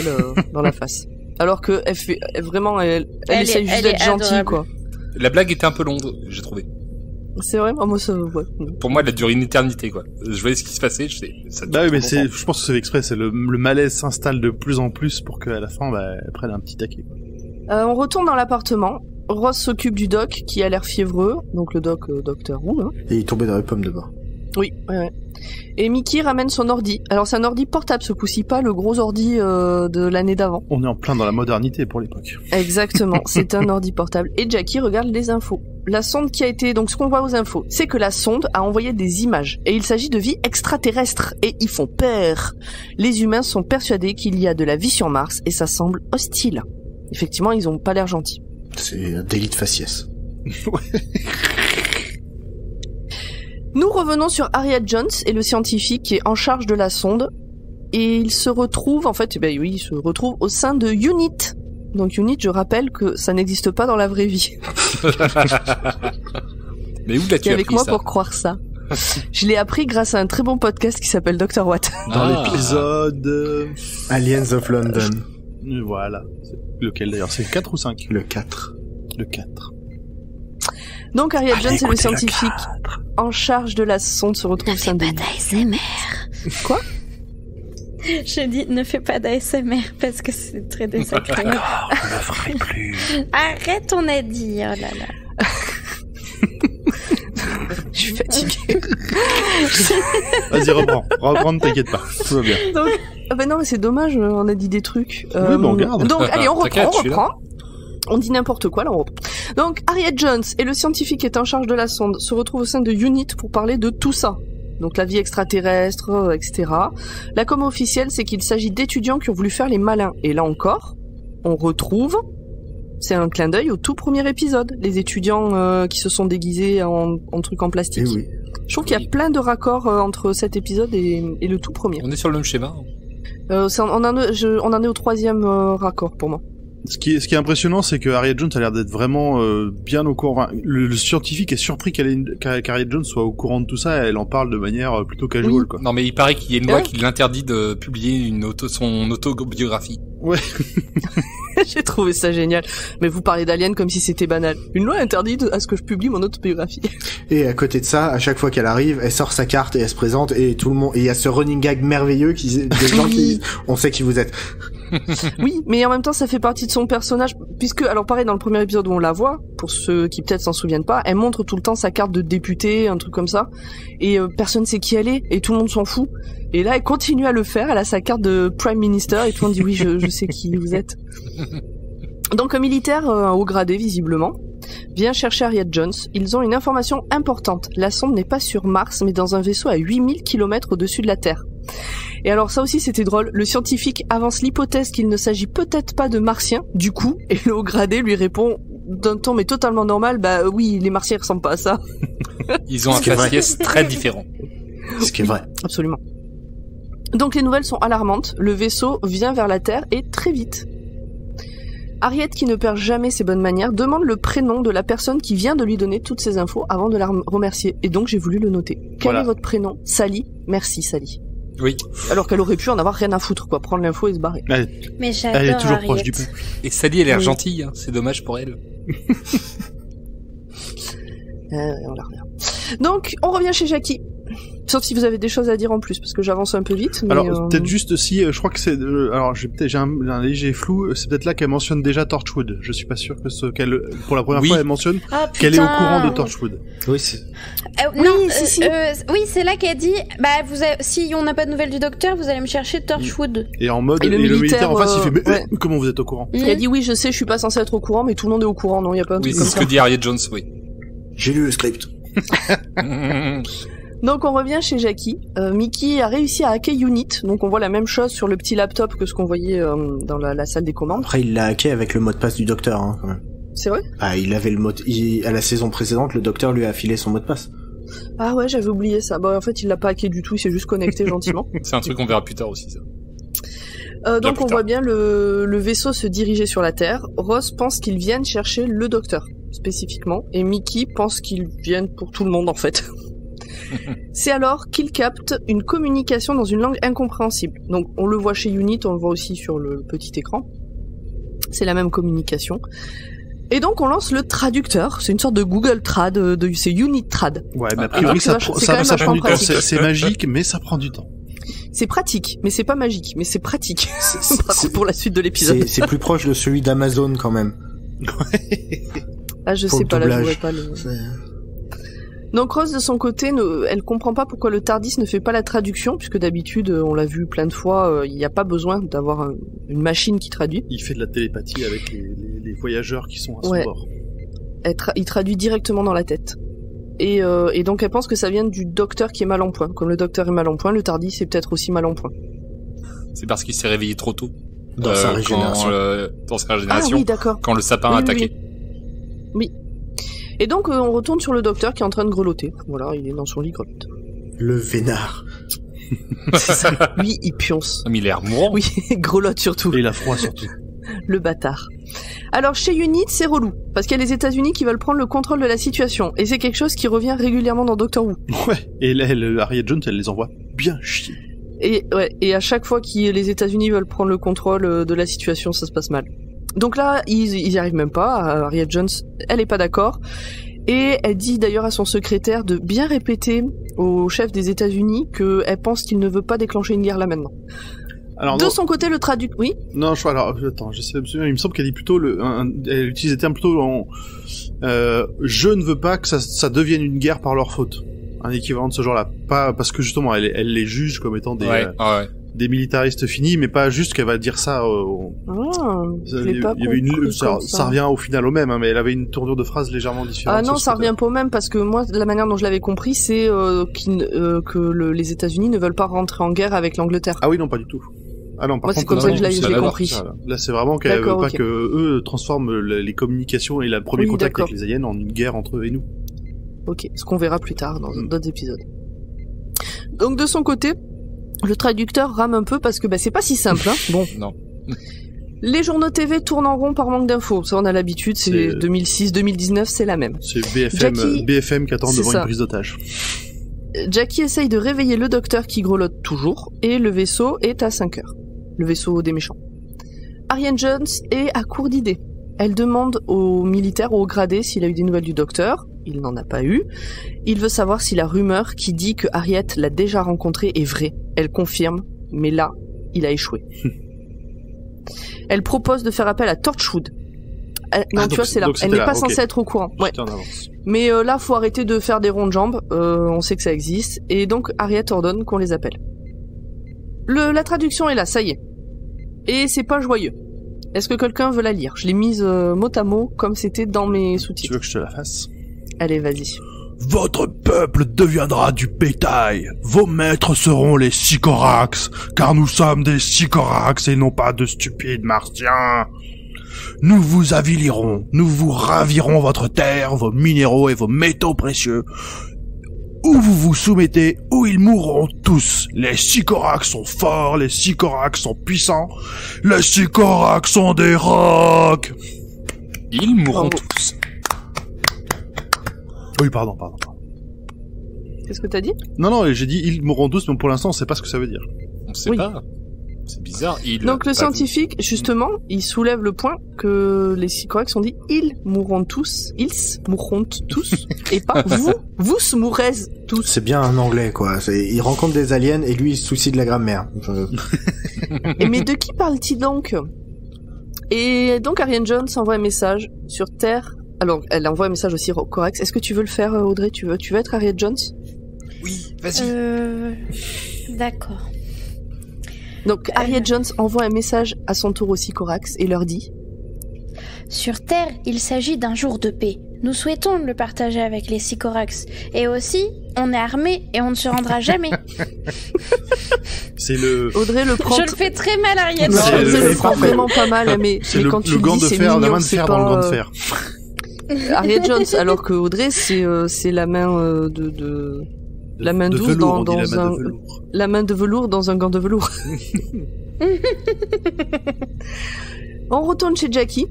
dans la face. Alors que elle essaye juste elle d'être est gentille, adorable. quoi. La blague était un peu longue, j'ai trouvé. C'est vrai, moi ça, ouais. Pour moi, elle a duré une éternité, quoi. Je voyais ce qui se passait, ça Bah oui, mais trop longtemps. je pense que c'est fait exprès. C'est le malaise s'installe de plus en plus pour qu'à la fin, elle prenne un petit taquet. On retourne dans l'appartement. Ross s'occupe du doc qui a l'air fiévreux, donc le doc Docteur Who, hein. Et il tombait dans les pommes de bord. Oui, ouais. Et Mickey ramène son ordi. Alors c'est un ordi portable ce coup-ci, pas le gros ordi de l'année d'avant. On est en plein dans la modernité pour l'époque. Exactement, c'est un ordi portable. Et Jackie regarde les infos. La sonde qui a été... Donc ce qu'on voit aux infos, c'est que la sonde a envoyé des images. Et il s'agit de vie extraterrestre. Et ils font peur. Les humains sont persuadés qu'il y a de la vie sur Mars et ça semble hostile. Effectivement, ils ont pas l'air gentils. C'est un délit de faciès. Nous revenons sur Harriet Jones et le scientifique qui est en charge de la sonde. Et il se retrouve, en fait, il se retrouve au sein de UNIT. Donc UNIT, je rappelle que ça n'existe pas dans la vraie vie. Mais où Qui l'as-tu est avec appris moi ça? pour croire ça. Je l'ai appris grâce à un très bon podcast qui s'appelle Dr. Watt. Dans Ah. l'épisode... Aliens of London, Voilà. C'est lequel d'ailleurs? C'est le 4 ou 5? le 4. Le 4. Donc Harriet Jones et le écoutez le scientifique en charge de la sonde se retrouvent au sein de... Pas d'ASMR. Quoi? J'ai dit ne fais pas d'ASMR parce que c'est très désagréable. Je le ferai plus. Arrête, on a dit. Oh là là. Je suis fatiguée. Vas-y, reprends, ne t'inquiète pas. Tout va bien. Donc... Ah ben non, mais c'est dommage, on a dit des trucs. Oui, mais on garde. Donc allez, on T'inquiète, reprend, je suis là. On dit n'importe quoi, là on reprend. Donc Harriet Jones et le scientifique qui est en charge de la sonde se retrouvent au sein de UNIT pour parler de tout ça. Donc la vie extraterrestre, etc. La com officielle, c'est qu'il s'agit d'étudiants qui ont voulu faire les malins. Et là encore, on retrouve... C'est un clin d'œil au tout premier épisode. Les étudiants qui se sont déguisés en trucs en Et plastique. oui. Je trouve qu'il y a plein de raccords entre cet épisode et le tout premier. On est sur le même schéma. On en est au 3e raccord pour moi. Ce qui est impressionnant, c'est que Harriet Jones a l'air d'être vraiment bien au courant. Enfin, le scientifique est surpris qu'Harriet Jones soit au courant de tout ça. Elle en parle de manière plutôt casual, Oui. quoi. Non, mais il paraît qu'il y a une loi Ouais. qui l'interdit de publier son autobiographie. Ouais. J'ai trouvé ça génial. Mais vous parlez d'Alien comme si c'était banal. Une loi interdit à ce que je publie mon autobiographie. Et à côté de ça, à chaque fois qu'elle arrive, elle sort sa carte et elle se présente et tout le monde, et il y a ce running gag merveilleux des gens qui, on sait qui vous êtes. Oui, mais en même temps, ça fait partie de son personnage, puisque, alors pareil, dans le premier épisode où on la voit, pour ceux qui peut-être s'en souviennent pas, elle montre tout le temps sa carte de députée, un truc comme ça, et personne sait qui elle est, et tout le monde s'en fout. Et là, elle continue à le faire, elle a sa carte de Prime Minister, et tout le monde dit oui, je sais qui vous êtes. Donc un militaire, un haut gradé visiblement, vient chercher Harriet Jones. Ils ont une information importante. La sonde n'est pas sur Mars, mais dans un vaisseau à 8000 km au-dessus de la Terre. Et alors ça aussi c'était drôle, le scientifique avance l'hypothèse qu'il ne s'agit peut-être pas de martiens, du coup, et le haut gradé lui répond d'un ton mais totalement normal, bah oui, les martiens ressemblent pas à ça. Ils ont un faciès très différent. Ce qui est vrai. Absolument. Donc les nouvelles sont alarmantes, le vaisseau vient vers la Terre et très vite. Harriet, qui ne perd jamais ses bonnes manières, demande le prénom de la personne qui vient de lui donner toutes ces infos avant de la remercier. Et donc j'ai voulu le noter. Quel est votre prénom? Sally. Merci Sally. Oui. Alors qu'elle aurait pu en avoir rien à foutre, quoi, prendre l'info et se barrer. Mais j'adore Elle est toujours Harriet. proche du peuple. Et Sally, elle a l'air gentille, hein. C'est dommage pour elle. On la revient. Donc, on revient chez Jackie. Sauf si vous avez des choses à dire en plus, parce que j'avance un peu vite. Mais Alors, peut-être juste si, je crois que c'est, alors j'ai un léger flou, c'est peut-être là qu'elle mentionne déjà Torchwood. Je suis pas sûr que qu'elle, pour la première Oui. fois, elle mentionne Ah, qu'elle est au putain. courant de Torchwood. Oui, c'est... Non, si. oui, c'est là qu'elle dit, bah, si on n'a pas de nouvelles du docteur, vous allez me chercher Torchwood. Et en mode, Et le militaire, en face, il fait, mais ouais. comment vous êtes au courant? elle dit oui, je sais, je suis pas censé être au courant, mais tout le monde est au courant, non, y a pas un Oui, truc c'est comme ce ça. que dit Harriet Jones, oui. J'ai lu le script. Donc on revient chez Jackie. Mickey a réussi à hacker Unit, donc on voit la même chose sur le petit laptop que ce qu'on voyait dans la salle des commandes. Après, il l'a hacké avec le mot de passe du docteur, hein, quand même. C'est vrai? Ah, il avait le mot, à la saison précédente, le docteur lui a filé son mot de passe. Ah ouais, j'avais oublié ça. Bah en fait, il l'a pas hacké du tout, il s'est juste connecté gentiment. C'est un truc qu'on verra plus tard aussi, ça. Donc plus on tard. voit bien le vaisseau se diriger sur la Terre. Ross pense qu'ils viennent chercher le docteur, spécifiquement, et Mickey pense qu'ils viennent pour tout le monde en fait. C'est alors qu'il capte une communication dans une langue incompréhensible. Donc on le voit chez Unit, on le voit aussi sur le petit écran. C'est la même communication. Et donc on lance le traducteur, c'est une sorte de Google Trad, c'est Unit Trad. Ouais, mais a priori, c'est quand même ça prend vachement du temps. pratique. C'est magique, mais ça prend du temps. C'est pratique, mais c'est pas magique, mais c'est pratique. C'est- Par contre, pour la suite de l'épisode. C'est plus proche de celui d'Amazon, quand même. Ah, je pour sais le pas, là, je doublage. pourrais pas le... C'est- Donc Rose, de son côté, elle comprend pas pourquoi le TARDIS ne fait pas la traduction, puisque d'habitude, on l'a vu plein de fois, il n'y a pas besoin d'avoir une machine qui traduit. Il fait de la télépathie avec les voyageurs qui sont à son Ouais. bord. Il traduit directement dans la tête. Et donc elle pense que ça vient du docteur qui est mal en point. Comme le docteur est mal en point, le TARDIS est peut-être aussi mal en point. C'est parce qu'il s'est réveillé trop tôt. Dans sa régénération. Dans sa Ah régénération. oui, d'accord. Quand le sapin Oui, a oui, attaqué. Oui. Et donc on retourne sur le docteur qui est en train de grelotter. Voilà, il est dans son lit grelotte. Le vénard. C'est ça. Lui, il pionce. Mais il a l'air mourant. Oui, grelotte surtout. Et il a froid surtout. Le bâtard. Alors chez Unit, c'est relou, parce qu'il y a les États-Unis qui veulent prendre le contrôle de la situation, et c'est quelque chose qui revient régulièrement dans Doctor Who. Ouais. Et là, Harriet Jones, elle les envoie bien chier. Et à chaque fois que les États-Unis veulent prendre le contrôle de la situation, ça se passe mal. Donc là, ils y arrivent même pas. Harriet Jones, elle est pas d'accord, et elle dit d'ailleurs à son secrétaire de bien répéter au chef des États-Unis qu'elle pense qu'il ne veut pas déclencher une guerre là maintenant. Alors, De non, son côté, le traducteur... Oui. non, je crois, alors, attends, j'essaie de me souvenir, il me semble qu'elle dit plutôt elle utilise des termes plutôt en, je ne veux pas que ça devienne une guerre par leur faute. Un équivalent de ce genre-là. Pas, parce que justement, elle les juge comme étant Ouais. des militaristes finis, mais pas juste qu'elle va dire ça, Ah, je il l'ai pas y avait une, compris ça comme ça. revient au final au même, hein, mais elle avait une tournure de phrase légèrement différente. Ah non, sur ce ça côté-là. revient pas au même parce que moi, la manière dont je l'avais compris, c'est les États-Unis ne veulent pas rentrer en guerre avec l'Angleterre. Ah oui, non, pas du tout. Ah non, par Moi, c'est contre, comme ça non, que je l'ai c'est- compris. Là, c'est vraiment qu'elle veut D'accord, pas ok. que eux transforment les communications et le premier Oui, contact d'accord. avec les aliens en une guerre entre eux et nous. Ok, ce qu'on verra plus tard dans d'autres épisodes. Donc de son côté, le traducteur rame un peu parce que c'est pas si simple. Hein. Bon. Non. Les journaux TV tournent en rond par manque d'infos. Ça, on a l'habitude. C'est C'est- 2006, 2019, c'est la même. C'est BFM, Jackie- BFM qui attend c'est devant ça. une prise d'otage. Jackie essaye de réveiller le docteur qui grelotte toujours et le vaisseau est à 5 heures. Le vaisseau des méchants. Ariane Jones est à court d'idées. Elle demande au militaire, au gradé, s'il a eu des nouvelles du docteur. Il n'en a pas eu. Il veut savoir si la rumeur qui dit que Harriet l'a déjà rencontré est vraie. Elle confirme, mais là, il a échoué. Elle propose de faire appel à Torchwood. Non, tu vois, c'est là. Elle n'est pas censée être au courant. Ouais. Mais là, faut arrêter de faire des ronds de jambes. On sait que ça existe. Et donc, Harriet ordonne qu'on les appelle. La traduction est là, ça y est. Et c'est pas joyeux. Est-ce que quelqu'un veut la lire? Je l'ai mise mot à mot, comme c'était dans mes sous-titres. Tu veux que je te la fasse? Allez, vas-y. Votre peuple deviendra du bétail. Vos maîtres seront les Sycorax, car nous sommes des Sycorax et non pas de stupides martiens. Nous vous avilirons, nous vous ravirons votre terre, vos minéraux et vos métaux précieux. Ou vous vous soumettez, ou ils mourront tous. Les Sycorax sont forts, les Sycorax sont puissants. Les Sycorax sont des rocs. Ils mourront tous. Oui, pardon. Qu'est-ce que t'as dit? Non, j'ai dit ils mourront tous, mais pour l'instant, on sait pas ce que ça veut dire. On sait pas. C'est bizarre. Donc le scientifique, justement, il soulève le point que les Sycorax ont dit ils mourront tous, et pas vous mourrez tous. C'est bien un anglais, quoi. Il rencontre des aliens et lui, il se soucie de la grammaire. Mais de qui parle-t-il donc? Et donc Ariane Jones envoie un message sur Terre. Alors, elle envoie un message aussi au Corax. Est-ce que tu veux le faire, Audrey? Tu veux être Ariane Jones? Oui, vas-y. D'accord. Donc, Ariane Jones envoie un message à son tour au Sycorax et leur dit: Sur Terre, il s'agit d'un jour de paix. Nous souhaitons le partager avec les Sycorax. Et aussi, on est armés et on ne se rendra jamais. C'est le... Audrey le prend... Je le fais très mal, Ariane. Non, Audrey le prend vraiment pas mal, mais quand tu le gant dis de c'est fer, mignon, la main de c'est fer pas... dans le gant de fer. Ariane Jones, alors que Audrey, c'est la main la main douce velours, dans un... La main de velours dans un gant de velours. On retourne chez Jackie.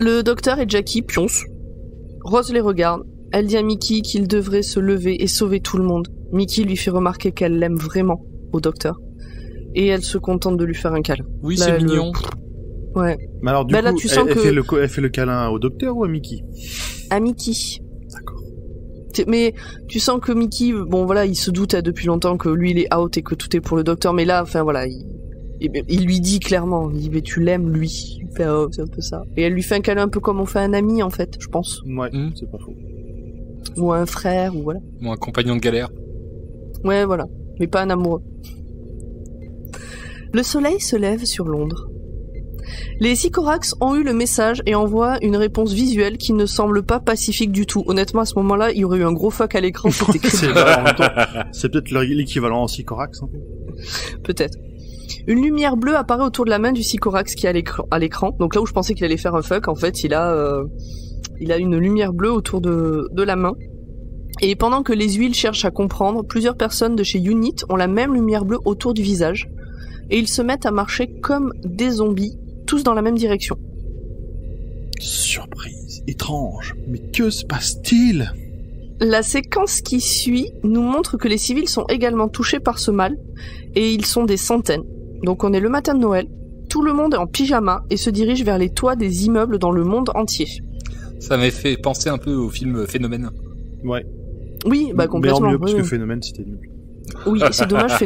Le docteur et Jackie pioncent. Rose les regarde. Elle dit à Mickey qu'il devrait se lever et sauver tout le monde. Mickey lui fait remarquer qu'elle l'aime vraiment, au docteur. Et elle se contente de lui faire un câlin. Oui, c'est mignon. Ouais. Mais alors, du coup, là, tu sens elle fait le câlin au docteur ou à Mickey? À Mickey. D'accord. Mais tu sens que Mickey, bon voilà, il se doute depuis longtemps que lui il est out et que tout est pour le docteur, mais là, enfin voilà, il lui dit clairement, il dit mais tu l'aimes lui, il fait, oh, c'est un peu ça. Et elle lui fait un câlin un peu comme on fait un ami en fait, je pense. Ouais, c'est pas faux. Ou un frère, ou voilà. Ou un compagnon de galère. Ouais, voilà, mais pas un amoureux. Le soleil se lève sur Londres. Les Sycorax ont eu le message et envoient une réponse visuelle qui ne semble pas pacifique du tout. Honnêtement, à ce moment-là, il y aurait eu un gros fuck à l'écran. C'était c'est peut-être l'équivalent en Sycorax. Hein. Peut-être. Une lumière bleue apparaît autour de la main du Sycorax qui est à l'écran. Donc là où je pensais qu'il allait faire un fuck, en fait, il a une lumière bleue autour de la main. Et pendant que les huiles cherchent à comprendre, plusieurs personnes de chez Unit ont la même lumière bleue autour du visage. Et ils se mettent à marcher comme des zombies, tous dans la même direction. Surprise, étrange, mais que se passe-t-il? La séquence qui suit nous montre que les civils sont également touchés par ce mal, et ils sont des centaines. Donc on est le matin de Noël, tout le monde est en pyjama et se dirige vers les toits des immeubles dans le monde entier. Ça m'avait fait penser un peu au film Phénomène. Ouais. Oui, bah complètement. Mais en mieux, parce oui. que Phénomène, c'était nul. Oui, c'est dommage,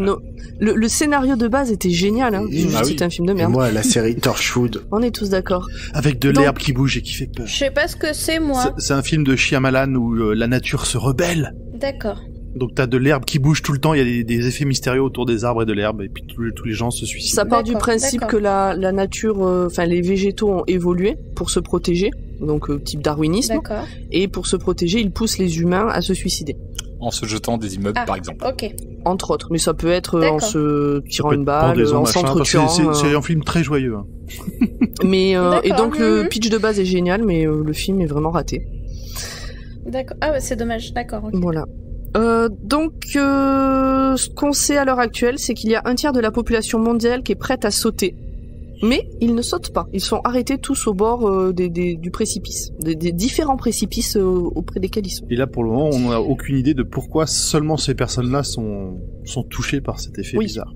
le scénario de base était génial, hein. C'était un film de merde. Et moi, la série Torchwood. On est tous d'accord. Avec de l'herbe qui bouge et qui fait peur. Je sais pas ce que c'est, moi. C'est un film de Shyamalan où la nature se rebelle. D'accord. Donc t'as de l'herbe qui bouge tout le temps, il y a des effets mystérieux autour des arbres et de l'herbe, et puis tous les gens se suicident. Ça part du principe que la nature, enfin les végétaux ont évolué pour se protéger, donc type darwinisme. D'accord. Et pour se protéger, ils poussent les humains à se suicider. En se jetant des immeubles, par exemple. Ok. Entre autres, mais ça peut être en se tirant une balle, pendaison, en machin, s'entretuant. C'est un film très joyeux. Hein. Mais et donc le pitch de base est génial, mais le film est vraiment raté. D'accord. Ah ouais, c'est dommage. D'accord. Okay. Voilà. Donc, ce qu'on sait à l'heure actuelle, c'est qu'il y a un tiers de la population mondiale qui est prête à sauter. Mais ils ne sautent pas. Ils sont arrêtés tous au bord du précipice, des différents précipices auprès desquels ils sont. Et là, pour le moment, on n'a aucune idée de pourquoi seulement ces personnes-là sont touchées par cet effet bizarre.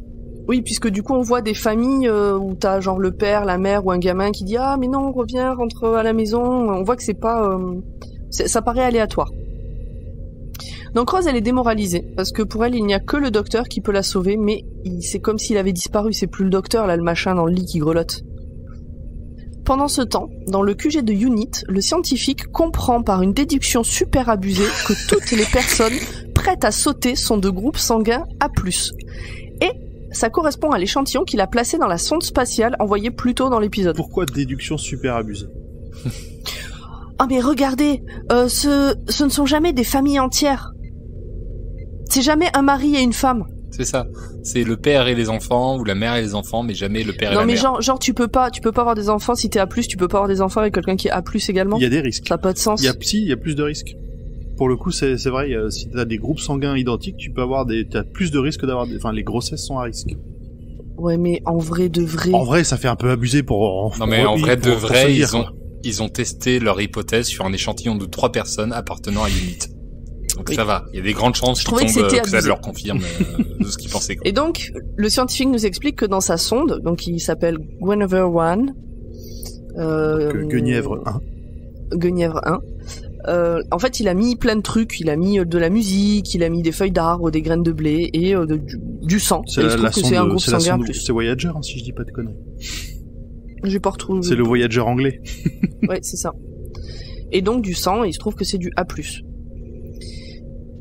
Oui, puisque du coup on voit des familles où t'as genre le père, la mère ou un gamin qui dit ah mais non reviens, rentre à la maison. On voit que c'est pas, ça paraît aléatoire. Donc Rose elle est démoralisée parce que pour elle il n'y a que le docteur qui peut la sauver, mais c'est comme s'il avait disparu. C'est plus le docteur là, le machin dans le lit qui grelotte. Pendant ce temps, dans le QG de Unit, le scientifique comprend par une déduction super abusée que toutes les personnes prêtes à sauter sont de groupe sanguin A+. Et ça correspond à l'échantillon qu'il a placé dans la sonde spatiale envoyée plus tôt dans l'épisode. Pourquoi déduction super abusée? Ah mais regardez, ce ne sont jamais des familles entières. C'est jamais un mari et une femme. C'est ça. C'est le père et les enfants, ou la mère et les enfants, mais jamais le père et la mère. Non mais genre tu peux pas avoir des enfants si t'es A+, tu peux pas avoir des enfants avec quelqu'un qui est A+, également. Il y a des risques. Ça n'a pas de sens. Il y a plus de risques. Pour le coup, c'est vrai, si t'as des groupes sanguins identiques, tu peux avoir t'as plus de risques d'avoir les grossesses sont à risque. Ouais, mais en vrai de vrai. En vrai, ça fait un peu abusé pour. Non, mais en vrai de vrai, ils ont testé leur hypothèse sur un échantillon de 3 personnes appartenant à Unit. Donc ça va. Il y a des grandes chances que ça leur confirme de ce qu'ils pensaient. Et donc, le scientifique nous explique que dans sa sonde, donc il s'appelle Guinevere 1. Guenièvre 1. Guenièvre 1. En fait, il a mis plein de trucs. Il a mis de la musique, il a mis des feuilles d'arbre, des graines de blé et du sang. C'est un groupe sanguin plus. C'est Voyager, hein, si je dis pas de conneries. J'ai pas retrouvé. C'est le Voyager anglais. Ouais, c'est ça. Et donc du sang, il se trouve que c'est du A+.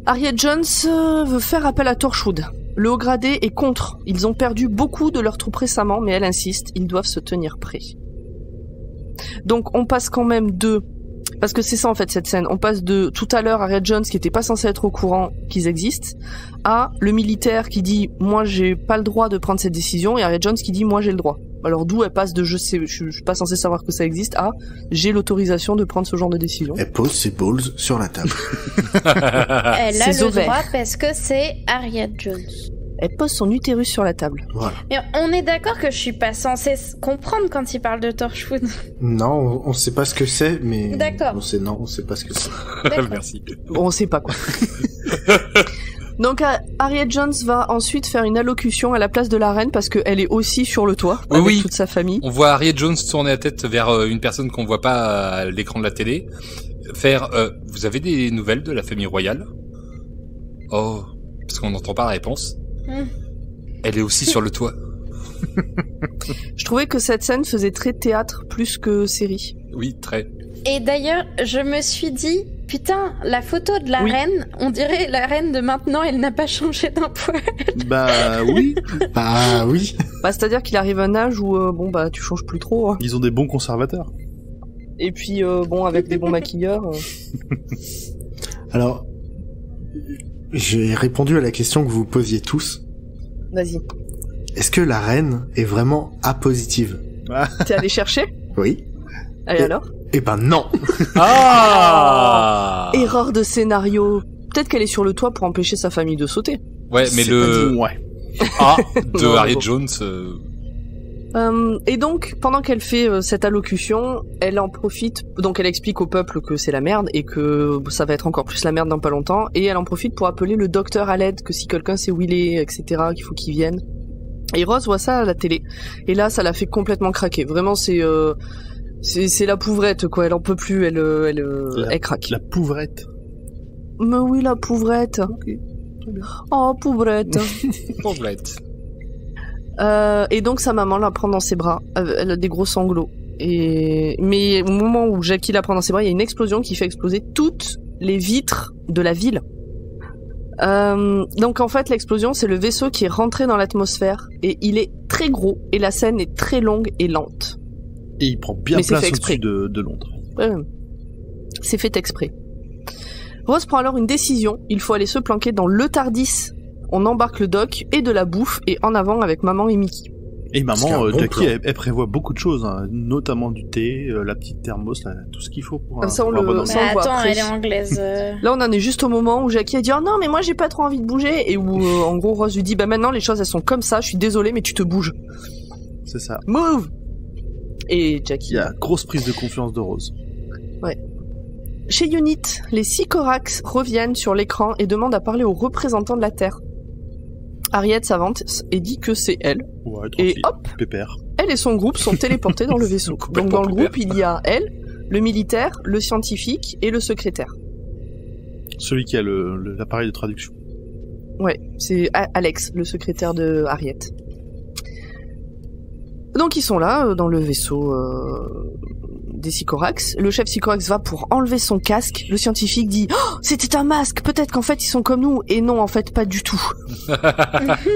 Harriet Jones veut faire appel à Torchwood. Le haut gradé est contre. Ils ont perdu beaucoup de leurs troupes récemment, mais elle insiste, ils doivent se tenir prêts. Donc on passe quand même parce que c'est ça en fait cette scène, on passe de tout à l'heure Harriet Jones qui était pas censée être au courant qu'ils existent, à le militaire qui dit moi j'ai pas le droit de prendre cette décision, et Harriet Jones qui dit moi j'ai le droit. Alors d'où elle passe de je suis pas censée savoir que ça existe à j'ai l'autorisation de prendre ce genre de décision. Elle pose ses balls sur la table. Elle a le droit parce que c'est Harriet Jones. Elle pose son utérus sur la table. Voilà. Mais on est d'accord que je suis pas censée comprendre quand il parle de Torchwood. Non, on sait pas ce que c'est, mais... D'accord. On sait pas ce que c'est. Merci. Bon, on sait pas quoi. Donc Harriet Jones va ensuite faire une allocution à la place de la reine parce qu'elle est aussi sur le toit avec toute sa famille. On voit Harriet Jones tourner la tête vers une personne qu'on voit pas à l'écran de la télé. Faire vous avez des nouvelles de la famille royale? Oh, parce qu'on n'entend pas la réponse. Elle est aussi sur le toit. Je trouvais que cette scène faisait très théâtre plus que série. Oui, très. Et d'ailleurs, je me suis dit, putain, la photo de la reine, on dirait la reine de maintenant, elle n'a pas changé d'un poil. Bah oui. Bah oui. Bah c'est-à-dire qu'il arrive un âge où tu changes plus trop. Hein. Ils ont des bons conservateurs. Et puis avec des bons maquilleurs. Alors, j'ai répondu à la question que vous posiez tous. Vas-y. Est-ce que la reine est vraiment A positive? T'es allé chercher? Oui. Et alors? Eh ben non. Erreur de scénario. Peut-être qu'elle est sur le toit pour empêcher sa famille de sauter. Ouais, mais de Harriet Jones. Et donc, pendant qu'elle fait cette allocution, elle en profite. Donc, elle explique au peuple que c'est la merde et que ça va être encore plus la merde dans pas longtemps. Et elle en profite pour appeler le docteur à l'aide, que si quelqu'un sait où il est, etc., qu'il faut qu'il vienne. Et Rose voit ça à la télé. Et là, ça la fait complètement craquer. Vraiment, c'est la pauvrette, quoi. Elle en peut plus. Elle craque. La pauvrette. Mais oui, la pauvrette. Okay. Oh, pauvrette. Pauvrette. Et donc sa maman la prend dans ses bras, elle a des gros sanglots. Mais au moment où Jackie la prend dans ses bras, il y a une explosion qui fait exploser toutes les vitres de la ville. Donc en fait l'explosion c'est le vaisseau qui est rentré dans l'atmosphère et il est très gros et la scène est très longue et lente. Et il prend bien place au-dessus de Londres. C'est fait exprès. Rose prend alors une décision, il faut aller se planquer dans le TARDIS. On embarque le doc et de la bouffe et en avant avec maman et Mickey. Et maman, Jackie, elle prévoit beaucoup de choses, hein, notamment du thé, la petite thermos, là, tout ce qu'il faut pour ça, on le voit attends, après. elle est anglaise. Là, on en est juste au moment où Jackie a dit « Oh non, mais moi j'ai pas trop envie de bouger » et où en gros Rose lui dit « Bah maintenant les choses elles sont comme ça, je suis désolée mais tu te bouges. » C'est ça. Move. Et Jackie... Il y a grosse prise de confiance de Rose. Ouais. Chez Unit, les Sycorax reviennent sur l'écran et demandent à parler aux représentants de la Terre. Harriet s'avance et dit que c'est elle. Ouais, Et tranquille. hop, Pépère. elle et son groupe sont téléportés dans le vaisseau. Donc Complètement dans le pépère. groupe, il y a elle, le militaire, le scientifique et le secrétaire. Celui qui a l'appareil de traduction. Ouais, c'est Alex, le secrétaire de Harriet. Donc ils sont là, dans le vaisseau des Sycorax. Le chef Sycorax va pour enlever son casque. Le scientifique dit « Oh, c'était un masque. Peut-être qu'en fait ils sont comme nous. » Et non, en fait, pas du tout.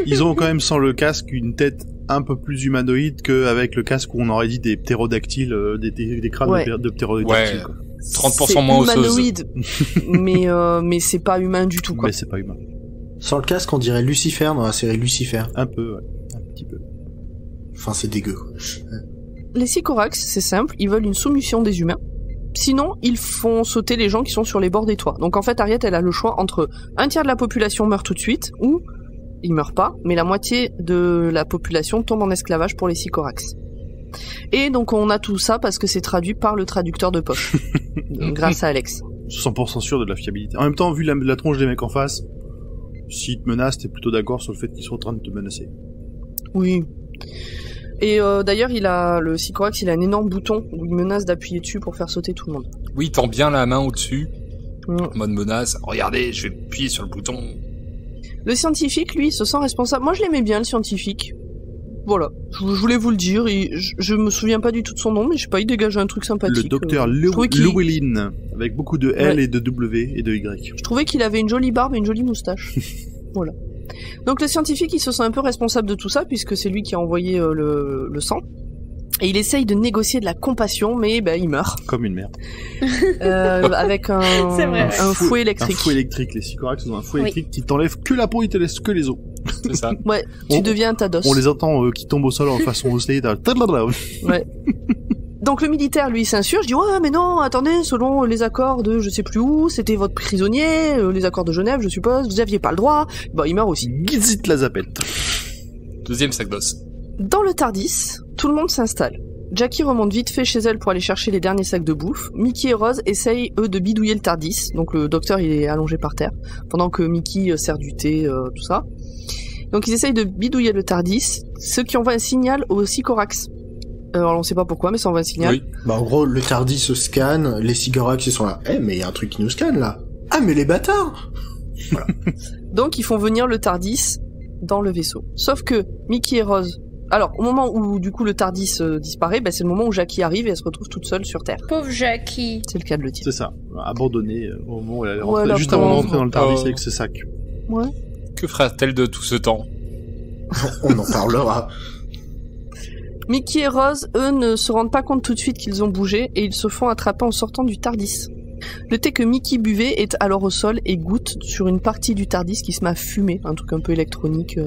Ils ont quand même sans le casque une tête un peu plus humanoïde qu'avec le casque où on aurait dit des ptérodactyles, des crânes Ouais. de ptérodactyles. Ouais. Quoi. 30% moins osseuse. humanoïde, mais c'est pas humain du tout, quoi. Mais c'est pas humain. Sans le casque, on dirait Lucifer dans la série Lucifer. Un peu, ouais. Un petit peu. Enfin, c'est dégueu. Les Sycorax, c'est simple, ils veulent une soumission des humains. Sinon, ils font sauter les gens qui sont sur les bords des toits. Donc en fait, Harriet, elle a le choix entre un tiers de la population meurt tout de suite, ou ils meurent pas, mais la moitié de la population tombe en esclavage pour les Sycorax. Et donc on a tout ça parce que c'est traduit par le traducteur de poche, grâce à Alex. 100% sûr de la fiabilité. En même temps, vu la tronche des mecs en face, s'ils te menacent, t'es plutôt d'accord sur le fait qu'ils sont en train de te menacer. Oui. Et d'ailleurs, le Sycorax, il a un énorme bouton où il menace d'appuyer dessus pour faire sauter tout le monde. Oui, il tend bien la main au-dessus, Mm. en mode menace. Regardez, je vais appuyer sur le bouton. Le scientifique, lui, se sent responsable. Moi, je l'aimais bien, le scientifique. Voilà, je voulais vous le dire. Je me souviens pas du tout de son nom, mais je sais pas, il dégage un truc sympathique. Le docteur Je trouvais qu'il- Llewellyn, avec beaucoup de L Ouais. et de W et de Y. Je trouvais qu'il avait une jolie barbe et une jolie moustache. Voilà. Donc le scientifique, il se sent un peu responsable de tout ça, puisque c'est lui qui a envoyé le sang. Et il essaye de négocier de la compassion, mais ben, il meurt. Comme une merde. Avec C'est vrai. un fouet Un électrique. fouet électrique. Les Sycorax, ils ont un fouet Oui. électrique qui t'enlève que la peau, il te laisse que les os. C'est ça. Ouais, tu On- deviens un Tados. On les entend qui tombent au sol en façon oscillée. Ouais. Donc le militaire, lui, s'insurge, je dis ouais, mais non, attendez, selon les accords de je sais plus où, c'était votre prisonnier, les accords de Genève, je suppose, vous aviez pas le droit. Bah, il meurt aussi. Gizit la zapette. Deuxième sac d'os. Dans le Tardis, tout le monde s'installe. Jackie remonte vite fait chez elle pour aller chercher les derniers sacs de bouffe. Mickey et Rose essayent, eux, de bidouiller le Tardis. Donc le docteur, il est allongé par terre, pendant que Mickey sert du thé, tout ça. Donc ils essayent de bidouiller le Tardis, ce qui envoie un signal au Sycorax. Alors on sait pas pourquoi, mais ça envoie un signal. Oui. Bah, en gros, le Tardis se scanne, les Sycorax, ils sont là. Eh, mais y a un truc qui nous scanne, là. Ah, mais les bâtards! Donc ils font venir le Tardis dans le vaisseau. Sauf que Mickey et Rose... Alors, au moment où, du coup, le Tardis disparaît, bah, c'est le moment où Jackie arrive et elle se retrouve toute seule sur Terre. Pauvre Jackie. C'est le cas de le dire. C'est ça. Abandonné au moment où elle est Ouais, rentrée, la juste avant de pauvre. rentrer dans le Tardis Oh. avec ses sacs. Ouais. Que fera-t-elle de tout ce temps? On en parlera. Mickey et Rose, eux, ne se rendent pas compte tout de suite qu'ils ont bougé et ils se font attraper en sortant du Tardis. Le thé que Mickey buvait est alors au sol et goûte sur une partie du Tardis qui se met à fumer, un truc un peu électronique,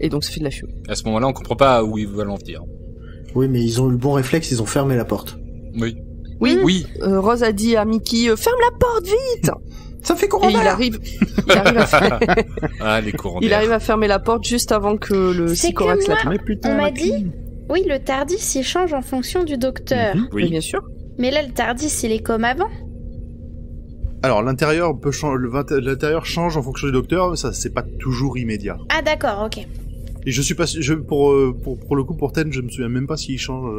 et donc ça fait de la fumée. À ce moment-là, on comprend pas où ils veulent en venir. Oui, mais ils ont eu le bon réflexe, ils ont fermé la porte. Oui. Oui, Oui. Rose a dit à Mickey ferme la porte vite. Ça fait Et courant il d'air. arrive, Ah, les courants il d'air. arrive à fermer la porte juste avant que le C'est Sycorax que la moi, ferme. Mais putain, on m'a la dit- clim. Oui, le Tardis, il change en fonction du docteur. Mhm. Mais Oui. bien sûr. Mais là, le Tardis, il est comme avant. Alors l'intérieur peut changer, l'intérieur change en fonction du docteur, mais ça c'est pas toujours immédiat. Ah, d'accord, ok. Et je suis pas, pour le coup pour Ten, je me souviens même pas s'il change.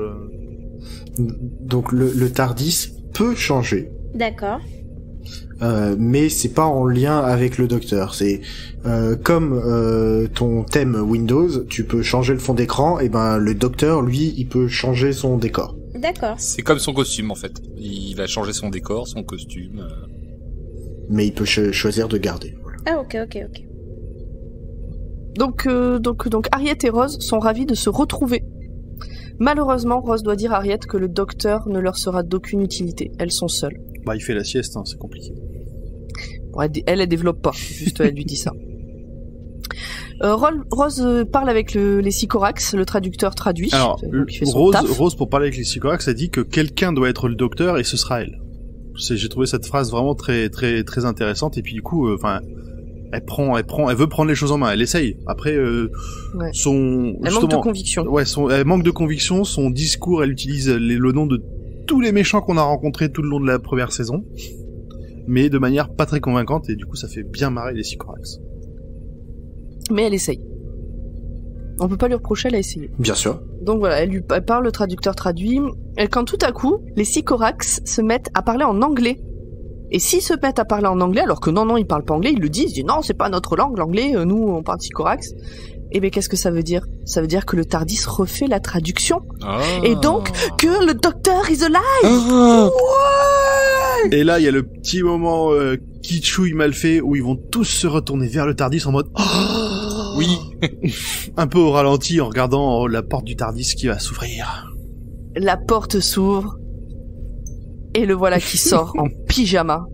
Donc le Tardis peut changer, D'accord. mais c'est pas en lien avec le docteur. C'est comme ton thème Windows, tu peux changer le fond d'écran, et ben le docteur, lui, il peut changer son décor. D'accord. C'est comme son costume, en fait. Il va changer son décor, son costume. Mais il peut choisir de garder. Voilà. Ah, ok. Donc Harriet et Rose sont ravis de se retrouver. Malheureusement, Rose doit dire à Harriet que le docteur ne leur sera d'aucune utilité. Elles sont seules. Bah il fait la sieste, hein, c'est compliqué. Bon, elle développe pas, juste elle lui dit ça. Rose parle avec les Sycorax, le traducteur traduit. Alors donc il fait son taf. Rose pour parler avec les Sycorax a dit que quelqu'un doit être le docteur et ce sera elle. J'ai trouvé cette phrase vraiment très très très intéressante et puis du coup enfin elle veut prendre les choses en main, elle essaye. Après Ouais. son Elle manque de conviction. Ouais, elle manque de conviction, son discours, elle utilise le nom de tous les méchants qu'on a rencontrés tout le long de la première saison, mais de manière pas très convaincante, et du coup ça fait bien marrer les Sycorax. Mais elle essaye. On peut pas lui reprocher, elle a essayé. Bien sûr. Donc voilà, elle parle, le traducteur traduit. Et quand tout à coup, les Sycorax se mettent à parler en anglais. Et s'ils se mettent à parler en anglais, alors que non, ils parlent pas anglais, ils le disent, non, c'est pas notre langue, l'anglais, nous, on parle Sycorax. Et bien, qu'est-ce que ça veut dire? Ça veut dire que le TARDIS refait la traduction. Et donc, que le docteur is alive! Ouais! Et là, il y a le petit moment kitschouille mal fait où ils vont tous se retourner vers le TARDIS en mode Oui. un peu au ralenti en regardant la porte du TARDIS qui va s'ouvrir. La porte s'ouvre. Et le voilà qui sort en pyjama.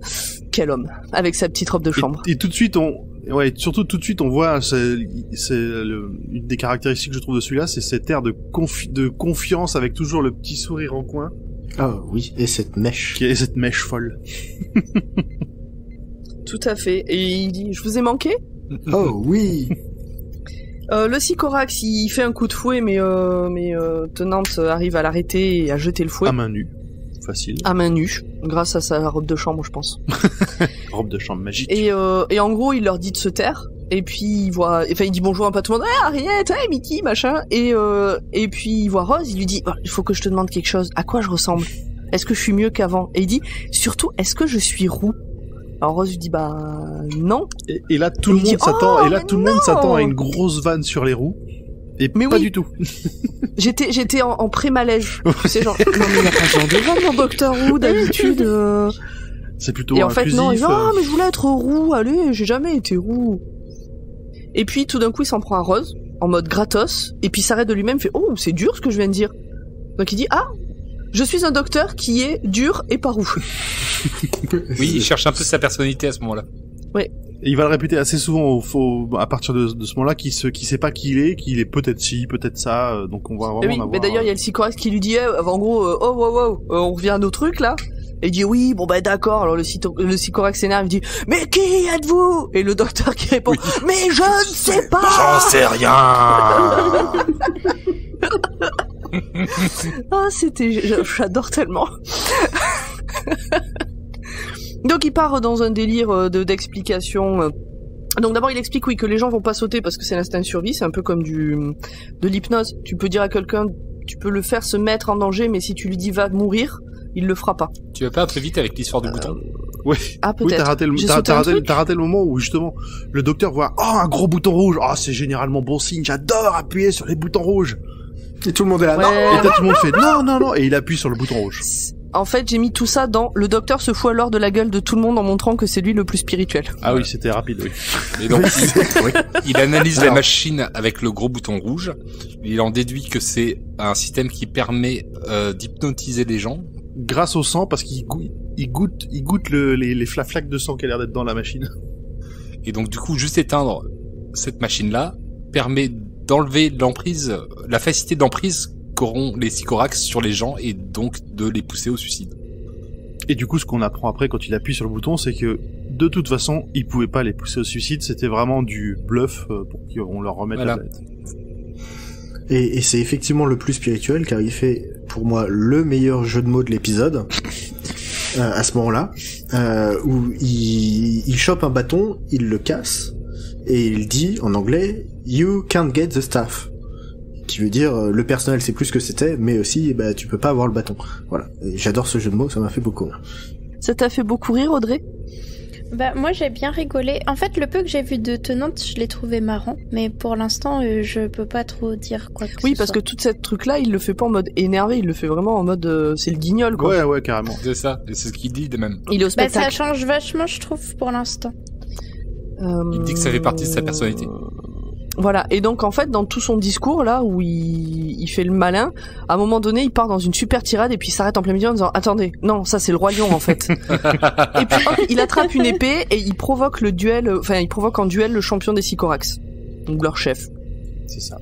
Quel homme. Avec sa petite robe de chambre. Et tout de suite, surtout tout de suite, on voit, une des caractéristiques que je trouve de celui-là, c'est cet air de confiance avec toujours le petit sourire en coin. Ah oui, et cette mèche. Qui est cette mèche folle. Tout à fait. Et il dit, je vous ai manqué? Oh oui. Le Sycorax, il fait un coup de fouet, mais Tenante arrive à l'arrêter et à jeter le fouet. À main nue. Facile. À main nue, grâce à sa robe de chambre, je pense. Robe de chambre magique. Et en gros, il leur dit de se taire. Et puis il dit bonjour un peu à tout le monde. Hey, Harriet, hey, Mickey, machin. Et puis il voit Rose, il lui dit, il faut que je te demande quelque chose. À quoi je ressemble? Est-ce que je suis mieux qu'avant? Et il dit, surtout, est-ce que je suis roux? Alors Rose lui dit, non. Et là, tout le monde s'attend à une grosse vanne sur les roues. Et mais pas du tout. J'étais en pré-malaise. Tu sais, genre, non, mais il a pas genre de vanne, mon Docteur Who, d'habitude. C'est plutôt et en fait, inclusif. non, il dit, mais je voulais être roux, allez, j'ai jamais été roux. Et puis, tout d'un coup, il s'en prend à Rose, en mode gratos, et puis il s'arrête de lui-même, fait, oh, c'est dur ce que je viens de dire. Donc il dit, je suis un docteur qui est dur et pas roux. Oui, il cherche un peu sa personnalité à ce moment-là. Oui. Et il va le répéter assez souvent à partir de ce moment-là, qu'il sait pas qui il est peut-être ci, peut-être ça, donc on va vraiment avoir... Mais d'ailleurs, il y a le Sycorax qui lui dit, en gros, on revient à nos trucs, là. Et il dit, oui, d'accord, alors le Sycorax s'énerve, il dit, mais qui êtes-vous? Et le docteur qui répond, mais je ne sais pas! J'en sais rien! J'adore tellement. Donc il part dans un délire d'explication. Donc d'abord il explique que les gens vont pas sauter parce que c'est l'instinct de survie, c'est un peu comme de l'hypnose. Tu peux dire à quelqu'un, tu peux le faire se mettre en danger, mais si tu lui dis va mourir, il le fera pas. Tu vas pas un peu vite avec l'histoire du bouton? Ouais. Ah peut-être. Oui, t'as raté le moment où justement le docteur voit un gros bouton rouge. C'est généralement bon signe. J'adore appuyer sur les boutons rouges. Et tout le monde est là. Ouais. Non. Et tout le monde fait non, et il appuie sur le bouton rouge. En fait, j'ai mis tout ça dans le docteur se fout alors de la gueule de tout le monde en montrant que c'est lui le plus spirituel. Ah oui, c'était rapide, oui. Et donc, il analyse la machine avec le gros bouton rouge. Il en déduit que c'est un système qui permet d'hypnotiser les gens. Grâce au sang, parce qu'il goûte les flaques de sang qui a l'air d'être dans la machine. Et donc, du coup, juste éteindre cette machine-là permet d'enlever l'emprise, la facilité d'emprise qu'auront les Sycorax sur les gens et donc de les pousser au suicide. Et du coup, ce qu'on apprend après quand il appuie sur le bouton, c'est que de toute façon, il pouvait pas les pousser au suicide, c'était vraiment du bluff pour qu'on leur remette la tête. Et c'est effectivement le plus spirituel car il fait, pour moi, le meilleur jeu de mots de l'épisode à ce moment-là, où il chope un bâton, il le casse et il dit en anglais « You can't get the staff ». Qui veut dire le personnel sait plus ce que c'était, mais aussi tu peux pas avoir le bâton. Voilà. Et j'adore ce jeu de mots, ça m'a fait beaucoup rire. Ça t'a fait beaucoup rire, Audrey? Moi j'ai bien rigolé. En fait, le peu que j'ai vu de Tenante, je l'ai trouvé marrant, mais pour l'instant, je peux pas trop dire quoi que ce soit. Oui, parce que tout cette truc-là, il le fait pas en mode énervé, il le fait vraiment en mode c'est le guignol, quoi. Ouais, carrément. C'est ça, et c'est ce qu'il dit de même. Il est au spectacle. Ça change vachement, je trouve, pour l'instant. Il dit que ça fait partie de sa personnalité. Voilà, et donc en fait dans tout son discours là où il fait le malin, à un moment donné il part dans une super tirade et puis il s'arrête en plein milieu en disant attendez, non ça c'est le roi lion en fait. Et puis hop, il attrape une épée et il provoque en duel le champion des Sycorax, donc leur chef. C'est ça.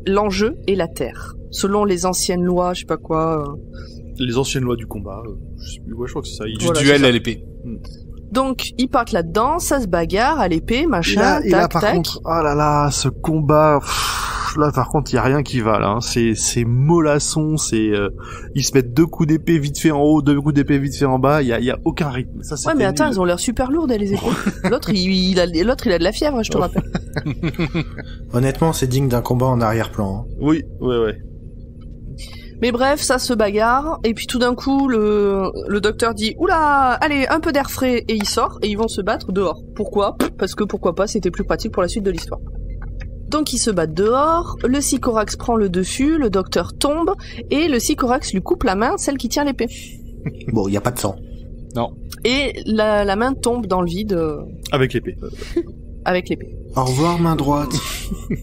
L'enjeu est la terre, selon les anciennes lois, je sais pas quoi. Les anciennes lois du combat, je crois que c'est ça. Du duel à l'épée. Donc, ils partent là-dedans, ça se bagarre à l'épée, machin, et là, par contre, oh là là, ce combat, Là, par contre, il y a rien qui va, là. Hein. C'est mollasson, ils se mettent 2 coups d'épée vite fait en haut, 2 coups d'épée vite fait en bas, il y a aucun rythme. Ça, ouais, mais attends, ils ont l'air super lourdes, les épaules. L'autre, il a de la fièvre, je te rappelle. Honnêtement, c'est digne d'un combat en arrière-plan. Hein. Oui, ouais. Mais bref, ça se bagarre, et puis tout d'un coup, le docteur dit « Oula, allez, un peu d'air frais !» et il sort, et ils vont se battre dehors. Pourquoi ? Parce que pourquoi pas, c'était plus pratique pour la suite de l'histoire. Donc ils se battent dehors, le Sycorax prend le dessus, le docteur tombe, et le Sycorax lui coupe la main, celle qui tient l'épée. Bon, y a pas de sang. Non. Et la main tombe dans le vide. Avec l'épée. Avec l'épée. Au revoir, main droite.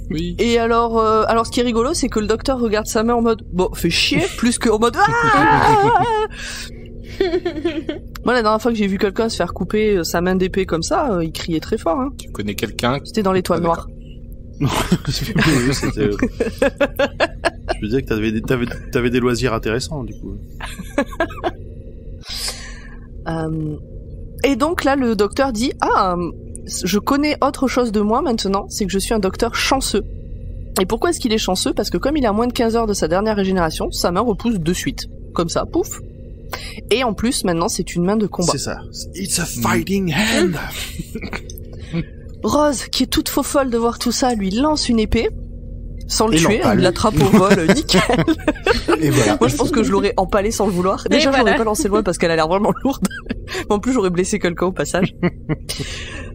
Oui. Et alors ce qui est rigolo, c'est que le docteur regarde sa main en mode bon, fait chier, plus que en mode ah. Moi, la dernière fois que j'ai vu quelqu'un se faire couper sa main d'épée comme ça, il criait très fort. Hein. Tu connais quelqu'un qui... C'était dans l'Étoile Noire. Je me disais que t'avais des loisirs intéressants, du coup. Et donc là, le docteur dit je connais autre chose de moi maintenant, c'est que je suis un docteur chanceux. Et pourquoi est-ce qu'il est chanceux ? Parce que comme il est à moins de 15 heures de sa dernière régénération, sa main repousse de suite. Comme ça, pouf. Et en plus, maintenant, c'est une main de combat. C'est ça. It's a fighting hand. Rose, qui est toute faux folle de voir tout ça, lui lance une épée. Sans le Et tuer, l'empale. il l'attrape au vol, nickel. Et voilà. Moi, je pense que je l'aurais empalé sans le vouloir. Déjà, je l'aurais pas lancé loin parce qu'elle a l'air vraiment lourde. Mais en plus, j'aurais blessé quelqu'un au passage.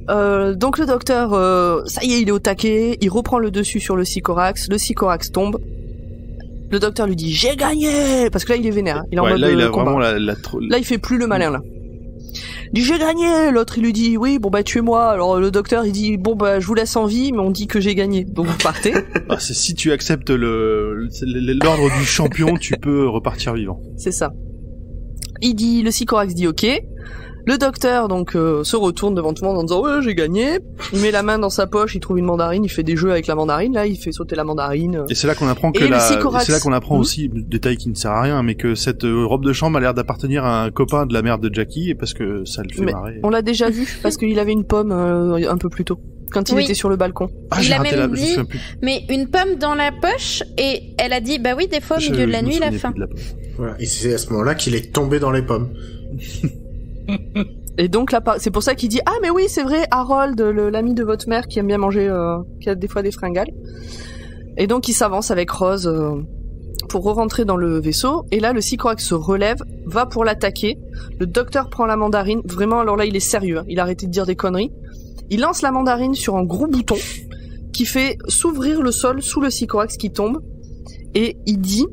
Donc le docteur, ça y est, il est au taquet, il reprend le dessus sur le Sycorax tombe. Le docteur lui dit « J'ai gagné !» Parce que là, il est vénère, il est en mode là, il a combat. vraiment Là, il fait plus le malin, là. Il dit « J'ai gagné !» L'autre, il lui dit « Oui, bon bah tuez-moi !» Alors le docteur, il dit « Bon bah je vous laisse en vie, mais on dit que j'ai gagné, donc vous partez. » Ah, c'est si tu acceptes l'ordre du champion, tu peux repartir vivant. C'est ça. Le Sycorax dit « Ok !» Le docteur donc se retourne devant tout le monde en disant ouais j'ai gagné. Il met la main dans sa poche, il trouve une mandarine, il fait des jeux avec la mandarine. Là il fait sauter la mandarine. Et c'est là qu'on apprend c'est là qu'on apprend aussi, détail qui ne sert à rien, mais que cette robe de chambre a l'air d'appartenir à un copain de la mère de Jackie, parce que ça le fait marrer. On l'a déjà vu parce qu'il avait une pomme un peu plus tôt quand il était sur le balcon. Ah, il a même dit mais une pomme dans la poche et elle a dit bah oui des fois au milieu de la nuit il a faim. Voilà. Et c'est à ce moment-là qu'il est tombé dans les pommes. Et donc là, c'est pour ça qu'il dit ah mais oui c'est vrai Harold, l'ami de votre mère qui aime bien manger, qui a des fois des fringales. Et donc il s'avance avec Rose pour re-rentrer dans le vaisseau. Et là le Sycorax se relève, va pour l'attaquer. Le docteur prend la mandarine. Vraiment alors là il est sérieux, hein. Il a arrêté de dire des conneries. Il lance la mandarine sur un gros bouton qui fait s'ouvrir le sol sous le Sycorax qui tombe. Et il dit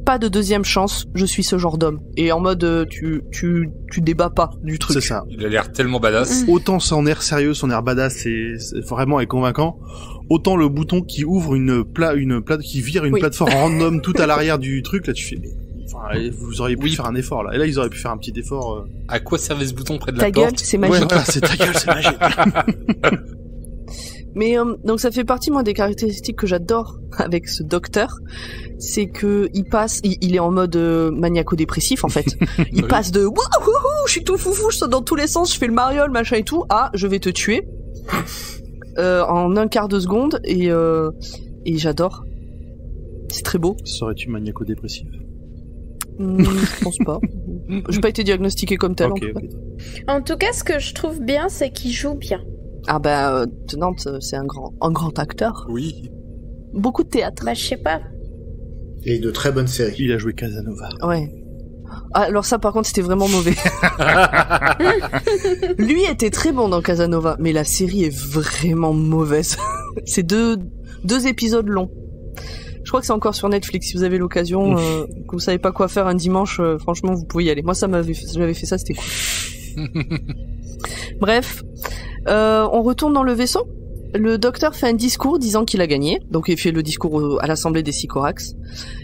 pas de deuxième chance, je suis ce genre d'homme. Et en mode, tu débats pas du truc. C'est ça. Il a l'air tellement badass. Autant son air sérieux, son air badass, c'est vraiment est convaincant. Autant le bouton qui ouvre qui vire une plateforme random tout à l'arrière du truc, là tu fais, vous auriez pu faire un effort là. Et là ils auraient pu faire un petit effort. À quoi servait ce bouton près de ta la gueule, porte ? c'est magique. Ouais, voilà, c'est ta gueule, c'est magique. Mais donc ça fait partie moi des caractéristiques que j'adore avec ce docteur, c'est que il est en mode maniaco-dépressif en fait. Il passe de wouhou, je suis tout foufou, je saute dans tous les sens, je fais le mariole, machin et tout, à je vais te tuer en un quart de seconde et j'adore. C'est très beau. Serais-tu maniaco-dépressif ? Je pense pas. J'ai pas été diagnostiqué comme tel. Okay, en tout cas, ce que je trouve bien, c'est qu'il joue bien. Ah bah, Tenante, c'est un grand acteur. Oui. Beaucoup de théâtre. Bah, je sais pas. Et de très bonnes séries. Il a joué Casanova. Ouais. Ah, alors ça, par contre, c'était vraiment mauvais. Lui était très bon dans Casanova, mais la série est vraiment mauvaise. C'est deux épisodes longs. Je crois que c'est encore sur Netflix. Si vous avez l'occasion, que vous savez pas quoi faire un dimanche, franchement, vous pouvez y aller. Moi, j'avais fait ça, c'était cool. Bref. On retourne dans le vaisseau. Le docteur fait un discours disant qu'il a gagné. Donc il fait le discours à l'assemblée des Sycorax.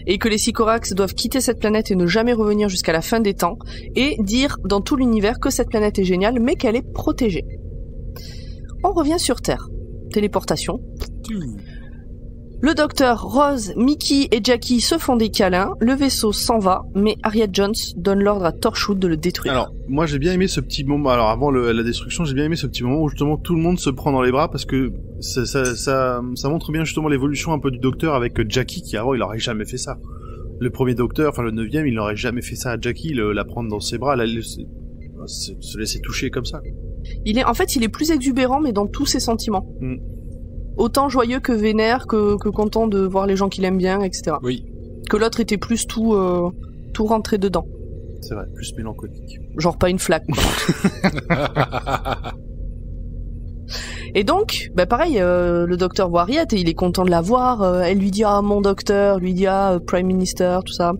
Et que les Sycorax doivent quitter cette planète et ne jamais revenir jusqu'à la fin des temps. Et dire dans tout l'univers que cette planète est géniale, mais qu'elle est protégée. On revient sur Terre. Téléportation. Le docteur, Rose, Mickey et Jackie se font des câlins, le vaisseau s'en va, mais Harriet Jones donne l'ordre à Torchwood de le détruire. Alors, moi j'ai bien aimé ce petit moment, alors avant la destruction, j'ai bien aimé ce petit moment où justement tout le monde se prend dans les bras parce que Ça montre bien justement l'évolution un peu du docteur avec Jackie, qui avant il aurait jamais fait ça. Le premier docteur, enfin le 9e, il n'aurait jamais fait ça à Jackie, la prendre dans ses bras, se laisser toucher comme ça. Il est plus exubérant, mais dans tous ses sentiments. Autant joyeux que vénère, que content de voir les gens qu'il aime bien, etc. Oui. Que l'autre était plus tout rentré dedans. C'est vrai, plus mélancolique. Genre pas une flaque, quoi. Et donc, pareil, le docteur voit Harriet et il est content de la voir. Elle lui dit mon docteur, lui dit Prime Minister, tout ça.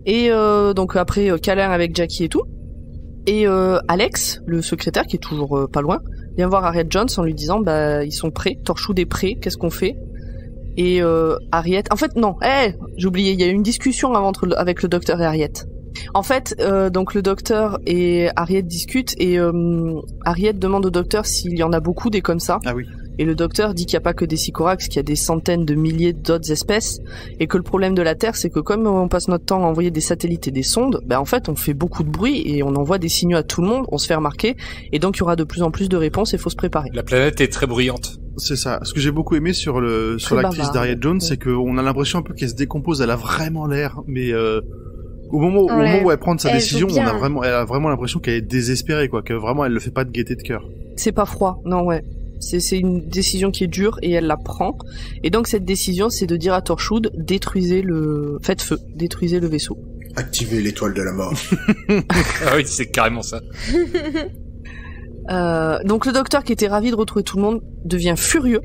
Et donc après câlin avec Jackie et tout. Et Alex, le secrétaire qui est toujours pas loin, vient voir Harriet Jones en lui disant ils sont prêts, Torchwood est prêt, qu'est-ce qu'on fait? Et Harriet, en fait non, j'ai oublié, il y a eu une discussion avec le docteur et Harriet. En fait, donc le docteur et Harriet discutent et Harriet demande au docteur s'il y en a beaucoup des comme ça. Ah oui. Et le docteur dit qu'il n'y a pas que des sycorax, qu'il y a des centaines de milliers d'autres espèces, et que le problème de la Terre, c'est que comme on passe notre temps à envoyer des satellites et des sondes, en fait, on fait beaucoup de bruit et on envoie des signaux à tout le monde, on se fait remarquer, et donc il y aura de plus en plus de réponses et il faut se préparer. La planète est très bruyante. C'est ça. Ce que j'ai beaucoup aimé sur l'actrice d'Harriet Jones, c'est qu'on a l'impression un peu qu'elle se décompose, elle a vraiment l'air, mais au moment où elle prend sa décision, elle a vraiment l'impression qu'elle est désespérée, quoi, que vraiment elle le fait pas de gaieté de cœur. C'est pas froid, non, ouais. C'est une décision qui est dure et elle la prend. Et donc cette décision, c'est de dire à Torchwood, faites feu, détruisez le vaisseau. Activez l'étoile de la mort. Ah oui, c'est carrément ça. Donc le docteur, qui était ravi de retrouver tout le monde, devient furieux.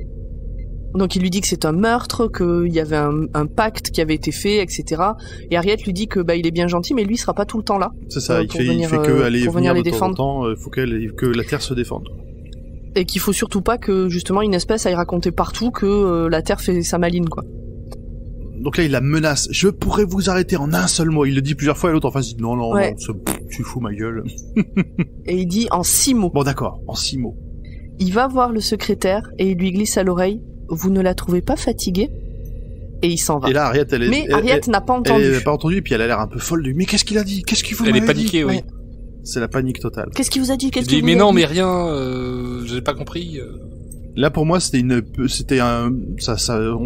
Donc il lui dit que c'est un meurtre, qu'il y avait un pacte qui avait été fait, etc. Et Harriet lui dit que il est bien gentil, mais lui il sera pas tout le temps là. C'est ça, il fait que aller venir de temps en temps. Il faut que la Terre se défende. Et qu'il faut surtout pas que justement une espèce aille raconter partout que la Terre fait sa maline, quoi. Donc là il la menace. Je pourrais vous arrêter en un seul mot. Il le dit plusieurs fois et l'autre en face dit non, tu fous ma gueule. Et il dit en 6 mots. Bon d'accord, en 6 mots. Il va voir le secrétaire et il lui glisse à l'oreille. Vous ne la trouvez pas fatiguée? Et il s'en va. Et là, Harriet, Harriet n'a pas entendu. Elle n'a pas entendu, et puis elle a l'air un peu folle de mais qu'est-ce qu'il a dit? Qu'est-ce qu'il vous m'avez dit? Elle est paniquée, oui. Ouais. C'est la panique totale. Qu'est-ce qu'il vous a dit? Qu'est-ce qu'il mais non, mais rien, j'ai pas compris. Là, pour moi, on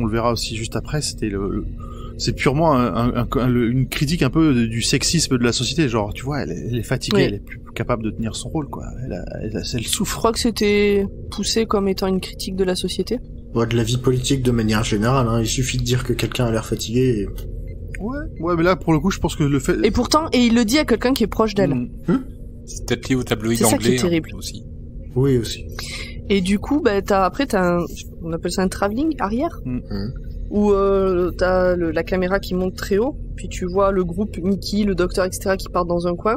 le verra aussi juste après, c'est purement une critique un peu du sexisme de la société. Genre, tu vois, elle est fatiguée, elle est plus capable de tenir son rôle, quoi. Elle souffre. Je crois que c'était poussé comme étant une critique de la société. Ouais, de la vie politique de manière générale, hein. Il suffit de dire que quelqu'un a l'air fatigué et... Ouais, mais là, pour le coup, je pense que le fait... Et pourtant, il le dit à quelqu'un qui est proche d'elle. C'est peut-être lié au tabloïd anglais. C'est ça qui est terrible. Aussi. Oui, aussi. Et du coup, on appelle ça un travelling arrière, où t'as la caméra qui monte très haut, puis tu vois le groupe, Mickey, le docteur, etc., qui partent dans un coin,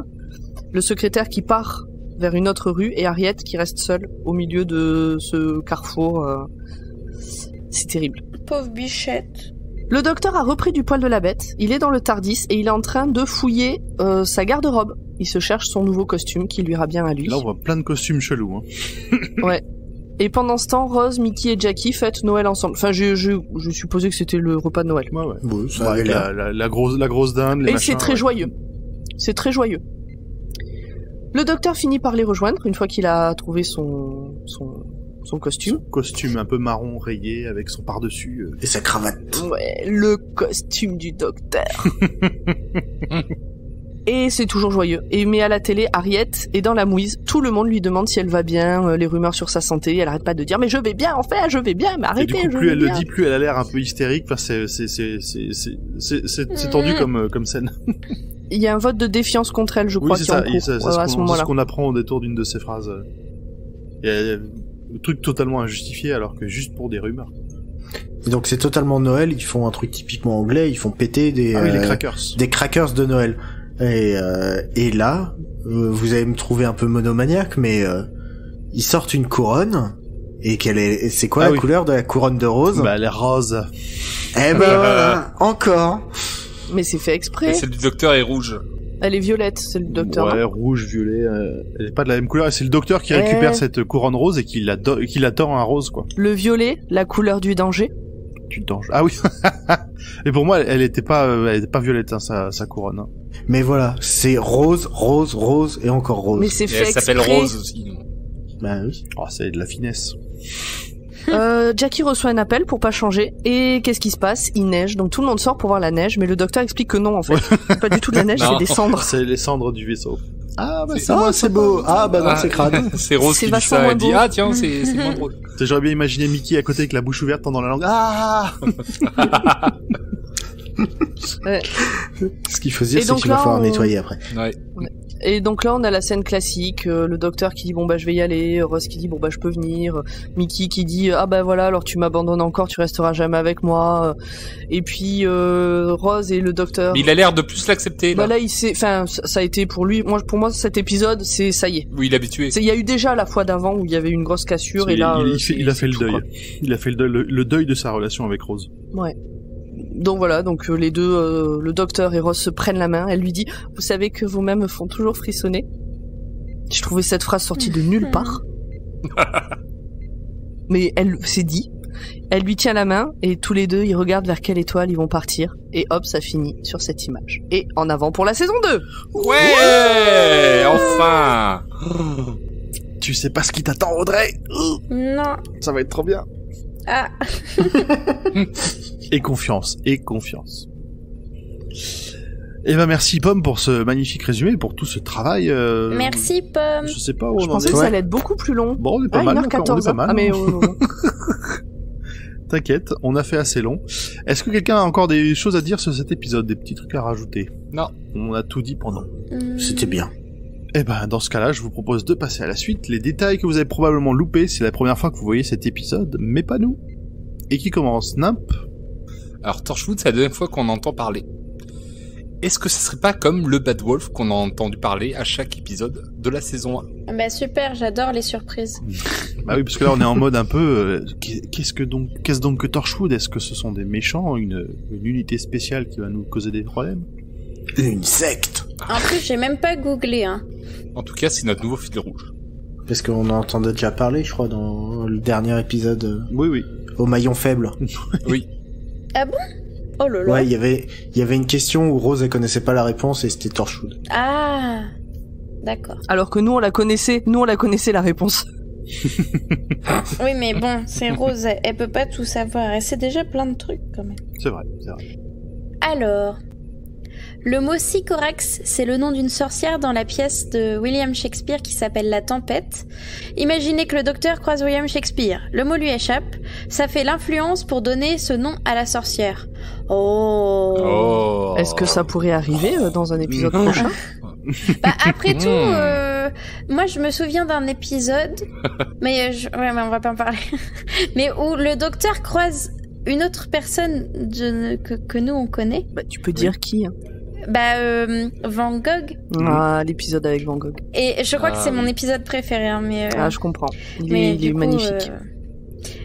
le secrétaire qui part vers une autre rue, et Harriet qui reste seule au milieu de ce carrefour. C'est terrible. Pauvre bichette. Le docteur a repris du poil de la bête, il est dans le TARDIS et il est en train de fouiller sa garde-robe. Il se cherche son nouveau costume qui lui ira bien à lui. Là on voit plein de costumes chelous. Hein. Ouais. Et pendant ce temps, Rose, Mickey et Jackie fêtent Noël ensemble. Enfin, je supposais que c'était le repas de Noël. Ouais. Oui, ça avec la grosse dinde, les et machins, c'est très joyeux. C'est très joyeux. Le docteur finit par les rejoindre une fois qu'il a trouvé son costume. Son costume un peu marron rayé avec son par-dessus. Et sa cravate. Ouais, le costume du docteur. Et c'est toujours joyeux. Mais à la télé, Harriet est dans la mouise. Tout le monde lui demande si elle va bien, les rumeurs sur sa santé. Elle arrête pas de dire mais je vais bien, en fait, je vais bien, mais arrêtez, et du coup, je plus vais elle bien. le dit, plus elle a l'air un peu hystérique. Enfin, c'est tendu comme scène. Il y a un vote de défiance contre elle, je crois, qui est en cours à ce moment-là. C'est ce qu'on apprend au détour d'une de ces phrases. Il y a un truc totalement injustifié alors que juste pour des rumeurs. Et donc c'est totalement Noël, ils font un truc typiquement anglais, ils font péter des les crackers. Des crackers de Noël. Et là, vous allez me trouver un peu monomaniaque, mais ils sortent une couronne. Et c'est quoi la couleur de la couronne de rose? Bah elle est rose. Eh ben voilà, encore. Mais c'est fait exprès. Et celle du docteur est rouge. Elle est violette, celle du docteur. Ouais, rouge, violet. Elle est pas de la même couleur. Et c'est le docteur qui récupère cette couronne rose et qui la tord en rose, quoi. Le violet, la couleur du danger. Du danger. Ah oui. Et pour moi, elle était pas violette, hein, sa couronne. Hein. Mais voilà, c'est rose, rose, rose et encore rose. Mais c'est fait exprès. Elle s'appelle Rose aussi. Bah oui. Oh, c'est de la finesse. Jackie reçoit un appel pour pas changer. Et qu'est-ce qui se passe? Il neige, donc tout le monde sort pour voir la neige, mais le docteur explique que non, en fait. C'est pas du tout de la neige, Non. c'est des cendres. C'est les cendres du vaisseau. Ah, bah C'est beau. Ah, bah non, c'est crade. C'est Rose C'est qui dit vachement ça, moins elle dit beau. ah tiens, c'est moins drôle. J'aurais bien imaginé Mickey à côté avec la bouche ouverte tendant la langue. Ah! Ce qu'il faut se dire, Et c'est donc qu'il va là, falloir on- nettoyer après. Ouais. Et donc là, on a la scène classique, le docteur qui dit bon bah je vais y aller, Ross qui dit bon bah je peux venir, Mickey qui dit ah bah voilà alors tu m'abandonnes encore, tu resteras jamais avec moi, et puis Rose et le docteur. Mais il a l'air de plus l'accepter là. Bah là il s'est, enfin ça a été pour lui, pour moi cet épisode c'est ça y est. Oui, il est habitué. Il y a eu déjà la fois d'avant où il y avait une grosse cassure et là il a fait le tout, deuil. quoi. Il a fait le deuil de sa relation avec Rose. Ouais. Donc voilà, donc les deux, le docteur et Ross se prennent la main. Elle lui dit vous savez que vos mains me font toujours frissonner. Je trouvais cette phrase sortie de nulle part. Mais elle s'est dit. Elle lui tient la main et tous les deux ils regardent vers quelle étoile ils vont partir. Et hop, ça finit sur cette image. Et en avant pour la saison 2. Ouais, enfin. Tu sais pas ce qui t'attend, Audrey? Non. Ça va être trop bien. Ah. Et confiance, et confiance. Eh ben merci Pomme pour ce magnifique résumé, pour tout ce travail. Merci, Pomme. Je sais pas où Je on en pensais est. que ça allait être beaucoup plus long. Bon, on est pas Ah, mal. 1h14. On est pas mal. Ah mais T'inquiète, on a fait assez long. Est-ce que quelqu'un a encore des choses à dire sur cet épisode, des petits trucs à rajouter? Non. On a tout dit pendant. C'était bien. Eh ben, dans ce cas-là, je vous propose de passer à la suite. Les détails que vous avez probablement loupés, c'est la première fois que vous voyez cet épisode, mais pas nous. Et qui commence? Nimp? Alors Torchwood, c'est la deuxième fois qu'on entend parler. Est-ce que ce serait pas comme le Bad Wolf qu'on a entendu parler à chaque épisode de la saison 1? Bah super, j'adore les surprises. Bah oui, parce que là, on est en mode un peu... qu'est-ce donc que Torchwood? Est-ce que ce sont des méchants, une unité spéciale qui va nous causer des problèmes? Une secte. En plus, j'ai même pas googlé, hein. En tout cas, c'est notre nouveau fil rouge. Parce qu'on en entendait déjà parler, je crois, dans le dernier épisode Oui. au maillon faible. Oui. Ah bon? Oh là là. Ouais, il y avait une question où Rose elle connaissait pas la réponse et c'était Torchwood. Ah. D'accord. alors que nous on la connaissait la réponse. Oui, mais bon, c'est Rose, elle peut pas tout savoir. Elle sait déjà plein de trucs, quand même. C'est vrai. Alors, le mot Sycorax, c'est le nom d'une sorcière dans la pièce de William Shakespeare qui s'appelle La Tempête. Imaginez que le docteur croise William Shakespeare. Le mot lui échappe. Ça fait l'influence pour donner ce nom à la sorcière. Oh. Est-ce que ça pourrait arriver dans un épisode prochain? Bah, après tout, moi je me souviens d'un épisode, mais ouais, mais on va pas en parler. Mais où le docteur croise une autre personne que nous on connaît. Bah, tu peux dire qui hein. Bah, Van Gogh. Ah, l'épisode avec Van Gogh. Et je crois que c'est mon épisode préféré, hein, mais. Ah, je comprends. Il mais est magnifique.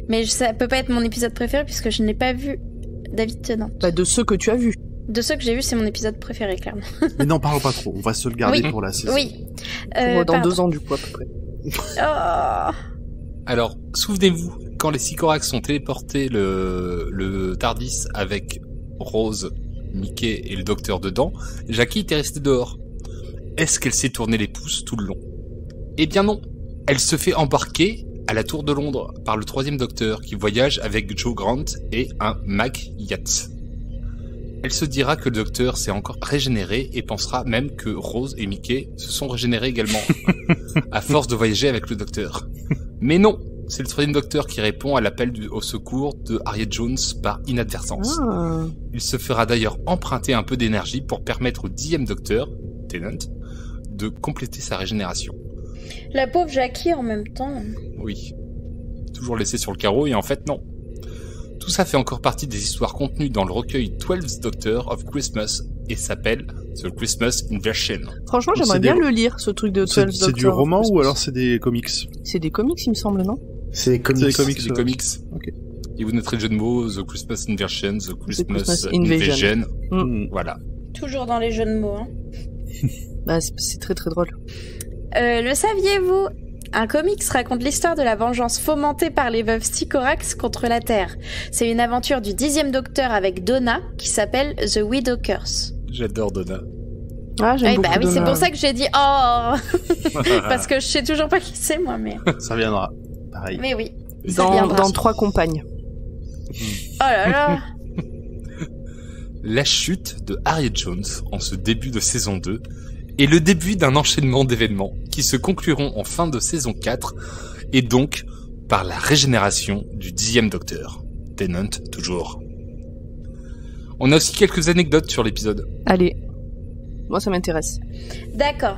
Mais ça peut pas être mon épisode préféré puisque je n'ai pas vu David Tennant. Bah, de ceux que tu as vus. De ceux que j'ai vus, c'est mon épisode préféré, clairement. Mais n'en parlons pas trop, on va se le garder Oui. pour la saison. Oui. Dans pardon. 2 ans, du coup, à peu près. Oh. Alors, souvenez-vous, quand les Sycorax ont téléporté le TARDIS avec Rose, Mickey et le docteur dedans, Jackie était restée dehors. Est-ce qu'elle s'est tourné les pouces tout le long? Eh bien non. Elle se fait embarquer à la Tour de Londres par le 3e docteur qui voyage avec Joe Grant et un Mac Yacht. Elle se dira que le docteur s'est encore régénéré et pensera même que Rose et Mickey se sont régénérés également, à force de voyager avec le docteur. Mais non, c'est le 3e docteur qui répond à l'appel au secours de Harriet Jones par inadvertance. Ah. Il se fera d'ailleurs emprunter un peu d'énergie pour permettre au 10e docteur, Tennant, de compléter sa régénération. La pauvre Jackie en même temps. Oui. Toujours laissé sur le carreau et en fait non. Tout ça fait encore partie des histoires contenues dans le recueil 12 Doctors of Christmas et s'appelle The Christmas Inversion. Franchement, j'aimerais C'est bien des- le lire, ce truc de 12 Doctors. C'est du roman ou alors c'est des comics? C'est des comics, il me semble, non? C'est des comics. C'est des comics. C'est des comics. Ok. Et vous noterez le jeu de mots, The Christmas Inversion, The Christmas, Christmas Invasion. Mm. Voilà. Toujours dans les jeux de mots, hein. Bah, c'est très très drôle. Le saviez-vous? Un comics raconte l'histoire de la vengeance fomentée par les veuves Sycorax contre la Terre. C'est une aventure du 10e docteur avec Donna qui s'appelle The Widow Curse. J'adore Donna. Ah, j'aime Oui, beaucoup bah oui, c'est Donna. pour ça que j'ai dit oh parce que je sais toujours pas qui c'est moi, mais Ça viendra. Pareil. mais oui. dans 3 compagnes. Oh là là. La chute de Harriet Jones en ce début de saison 2 est le début d'un enchaînement d'événements qui se concluront en fin de saison 4 et donc par la régénération du 10e Docteur. Tennant toujours. On a aussi quelques anecdotes sur l'épisode. Allez, moi ça m'intéresse. D'accord.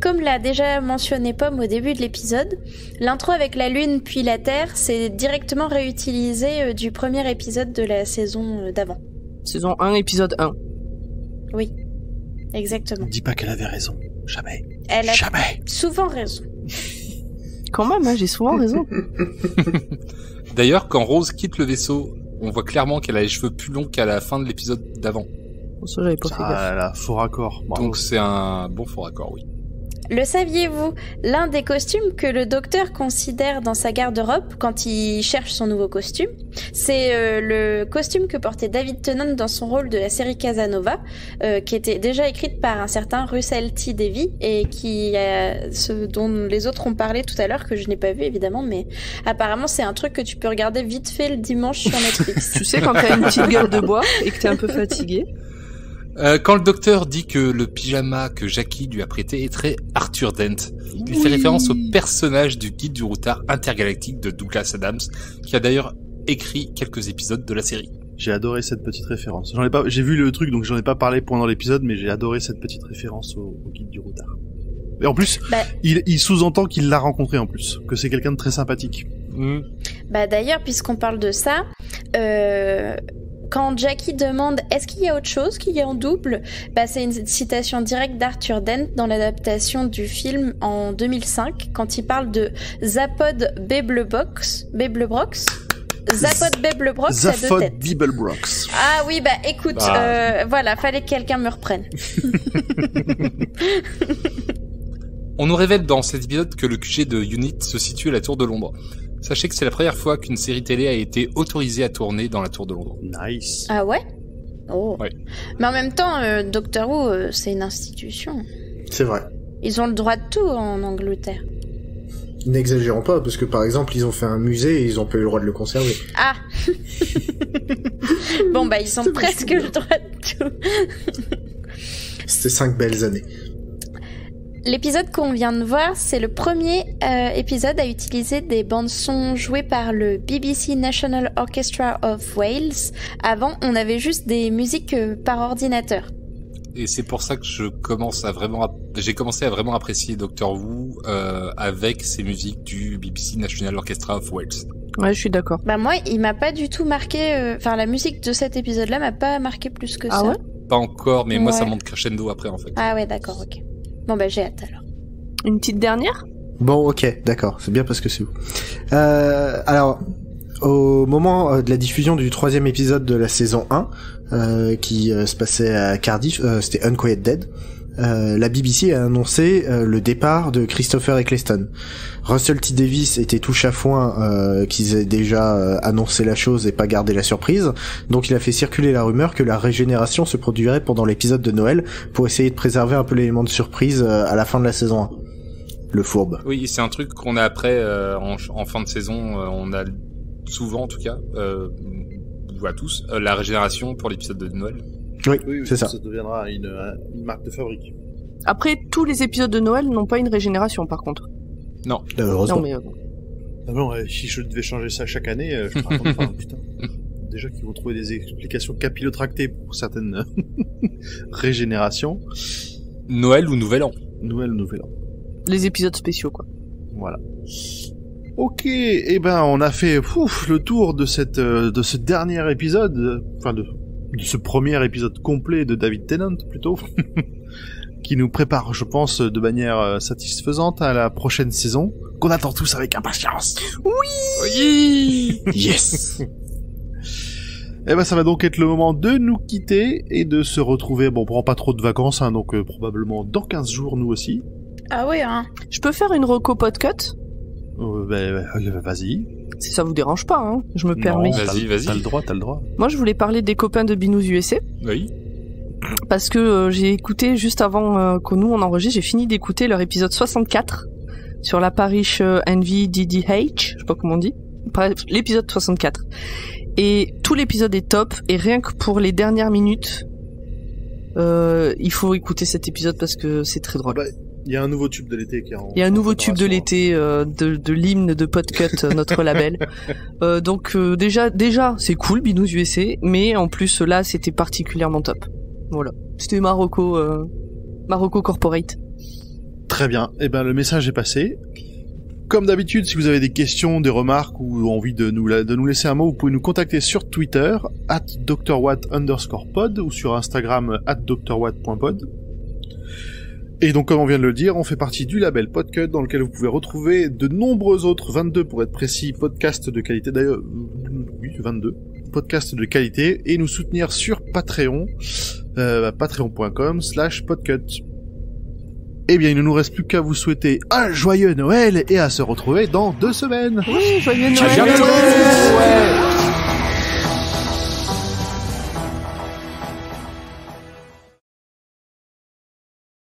Comme l'a déjà mentionné Pomme au début de l'épisode, l'intro avec la Lune puis la Terre, c'est directement réutilisé du premier épisode de la saison d'avant. Saison 1, épisode 1. Oui, exactement. Ne dis pas qu'elle avait raison. Jamais. Elle a Jamais. souvent raison. Quand même, hein, j'ai souvent raison. D'ailleurs, quand Rose quitte le vaisseau, on voit clairement qu'elle a les cheveux plus longs qu'à la fin de l'épisode d'avant. Bon, ça, j'avais pas fait gaffe. Ah là, faux raccord. Bravo. Donc c'est un bon faux raccord, oui. Le saviez-vous? L'un des costumes que le docteur considère dans sa garde-robe quand il cherche son nouveau costume, c'est le costume que portait David Tennant dans son rôle de la série Casanova, qui était déjà écrite par un certain Russell T. Davies et ce dont les autres ont parlé tout à l'heure, que je n'ai pas vu évidemment, mais apparemment c'est un truc que tu peux regarder vite fait le dimanche sur Netflix. Tu sais, quand t'as une petite gueule de bois et que t'es un peu fatigué. Quand le docteur dit que le pyjama que Jackie lui a prêté est très Arthur Dent, il fait référence au personnage du guide du routard intergalactique de Douglas Adams, qui a d'ailleurs écrit quelques épisodes de la série. J'ai adoré cette petite référence. J'ai vu le truc, donc j'en ai pas parlé pendant l'épisode, mais j'ai adoré cette petite référence au guide du routard. Et en plus, il sous-entend qu'il l'a rencontré en plus, que c'est quelqu'un de très sympathique. Bah d'ailleurs, puisqu'on parle de ça, quand Jackie demande « Est-ce qu'il y a autre chose qu'il y a en double ?», bah c'est une citation directe d'Arthur Dent dans l'adaptation du film en 2005, quand il parle de Zaphod Beeblebrox. Zaphod Beeblebrox, ça a 2 Zaphod têtes. Beeblebrox. Ah oui, bah écoute, voilà, fallait que quelqu'un me reprenne. On nous révèle dans cet épisode que le QG de Unit se situe à la Tour de Londres. Sachez que c'est la première fois qu'une série télé a été autorisée à tourner dans la Tour de Londres. Nice. Ah ouais? Oh. Ouais. Mais en même temps, Doctor Who, c'est une institution. C'est vrai. Ils ont le droit de tout en Angleterre. N'exagérons pas, parce que par exemple, ils ont fait un musée et ils ont pas eu le droit de le conserver. Ah. Bon, bah ils ont presque le droit de tout. C'était 5 belles années. L'épisode qu'on vient de voir, c'est le premier épisode à utiliser des bandes-sons jouées par le BBC National Orchestra of Wales. Avant, on avait juste des musiques par ordinateur. Et c'est pour ça que j'ai commencé à vraiment apprécier Doctor Who avec ces musiques du BBC National Orchestra of Wales. Ouais, je suis d'accord. Bah moi, il m'a pas du tout marqué... Enfin, la musique de cet épisode-là m'a pas marqué plus que ça. Ah ouais ? Pas encore, mais moi Ouais. ça monte crescendo après en fait. Ah ouais, d'accord, ok. Bon bah j'ai hâte alors. Une petite dernière ? Bon, ok, d'accord, c'est bien parce que c'est vous. Alors, au moment de la diffusion du 3e épisode de la saison 1, qui se passait à Cardiff, c'était Unquiet Dead, la BBC a annoncé le départ de Christopher Eccleston. Russell T. Davies était tout chafouin qu'ils aient déjà annoncé la chose et pas gardé la surprise, donc il a fait circuler la rumeur que la régénération se produirait pendant l'épisode de Noël pour essayer de préserver un peu l'élément de surprise à la fin de la saison 1. Le fourbe. Oui, c'est un truc qu'on a après en fin de saison, on a souvent en tout cas, ou à tous, la régénération pour l'épisode de Noël. Oui, c'est ça. Ça deviendra une marque de fabrique. Après, tous les épisodes de Noël n'ont pas une régénération, par contre. Non. Heureusement. Non, mais... Ah non, si je devais changer ça chaque année, je me raconte pas, putain. Déjà qu'ils vont trouver des explications capillotractées pour certaines régénérations. Noël ou Nouvel An. Nouvel an. les épisodes spéciaux, quoi. Voilà. Ok, eh ben on a fait le tour de ce dernier épisode, enfin de ce premier épisode complet de David Tennant plutôt, qui nous prépare, je pense, de manière satisfaisante à la prochaine saison, qu'on attend tous avec impatience. Oui. Yes. Eh ben ça va donc être le moment de nous quitter et de se retrouver, bon on prend pas trop de vacances, hein, donc probablement dans 15 jours nous aussi. Ah oui, hein. Je peux faire une reco podcut Vas-y. si ça vous dérange pas, hein. Je me permets. Vas-y. T'as le droit. Moi, je voulais parler des copains de Binous USA. Oui. Parce que j'ai écouté juste avant que nous on enregistre, j'ai fini d'écouter leur épisode 64 sur la Parish Envy DDH, je sais pas comment on dit. Bref, l'épisode 64. Et tout l'épisode est top, et rien que pour les dernières minutes, il faut écouter cet épisode parce que c'est très drôle. Il y a un nouveau tube de l'été qui est en... Il y a un nouveau tube de l'été de l'hymne de Podcut, notre label. Donc déjà c'est cool, Binous USA, mais en plus là c'était particulièrement top. Voilà, c'était Marocco Corporate. Très bien, eh ben le message est passé. Comme d'habitude, si vous avez des questions, des remarques ou envie de nous laisser un mot, vous pouvez nous contacter sur Twitter @drwatt_pod ou sur Instagram @drwatt.pod. Et donc, comme on vient de le dire, on fait partie du label Podcut dans lequel vous pouvez retrouver de nombreux autres, 22 pour être précis, podcasts de qualité. D'ailleurs, oui, 22 podcasts de qualité, et nous soutenir sur Patreon, patreon.com/podcut. Eh bien, il ne nous reste plus qu'à vous souhaiter un joyeux Noël et à se retrouver dans 2 semaines. Oui, joyeux Noël. À bientôt.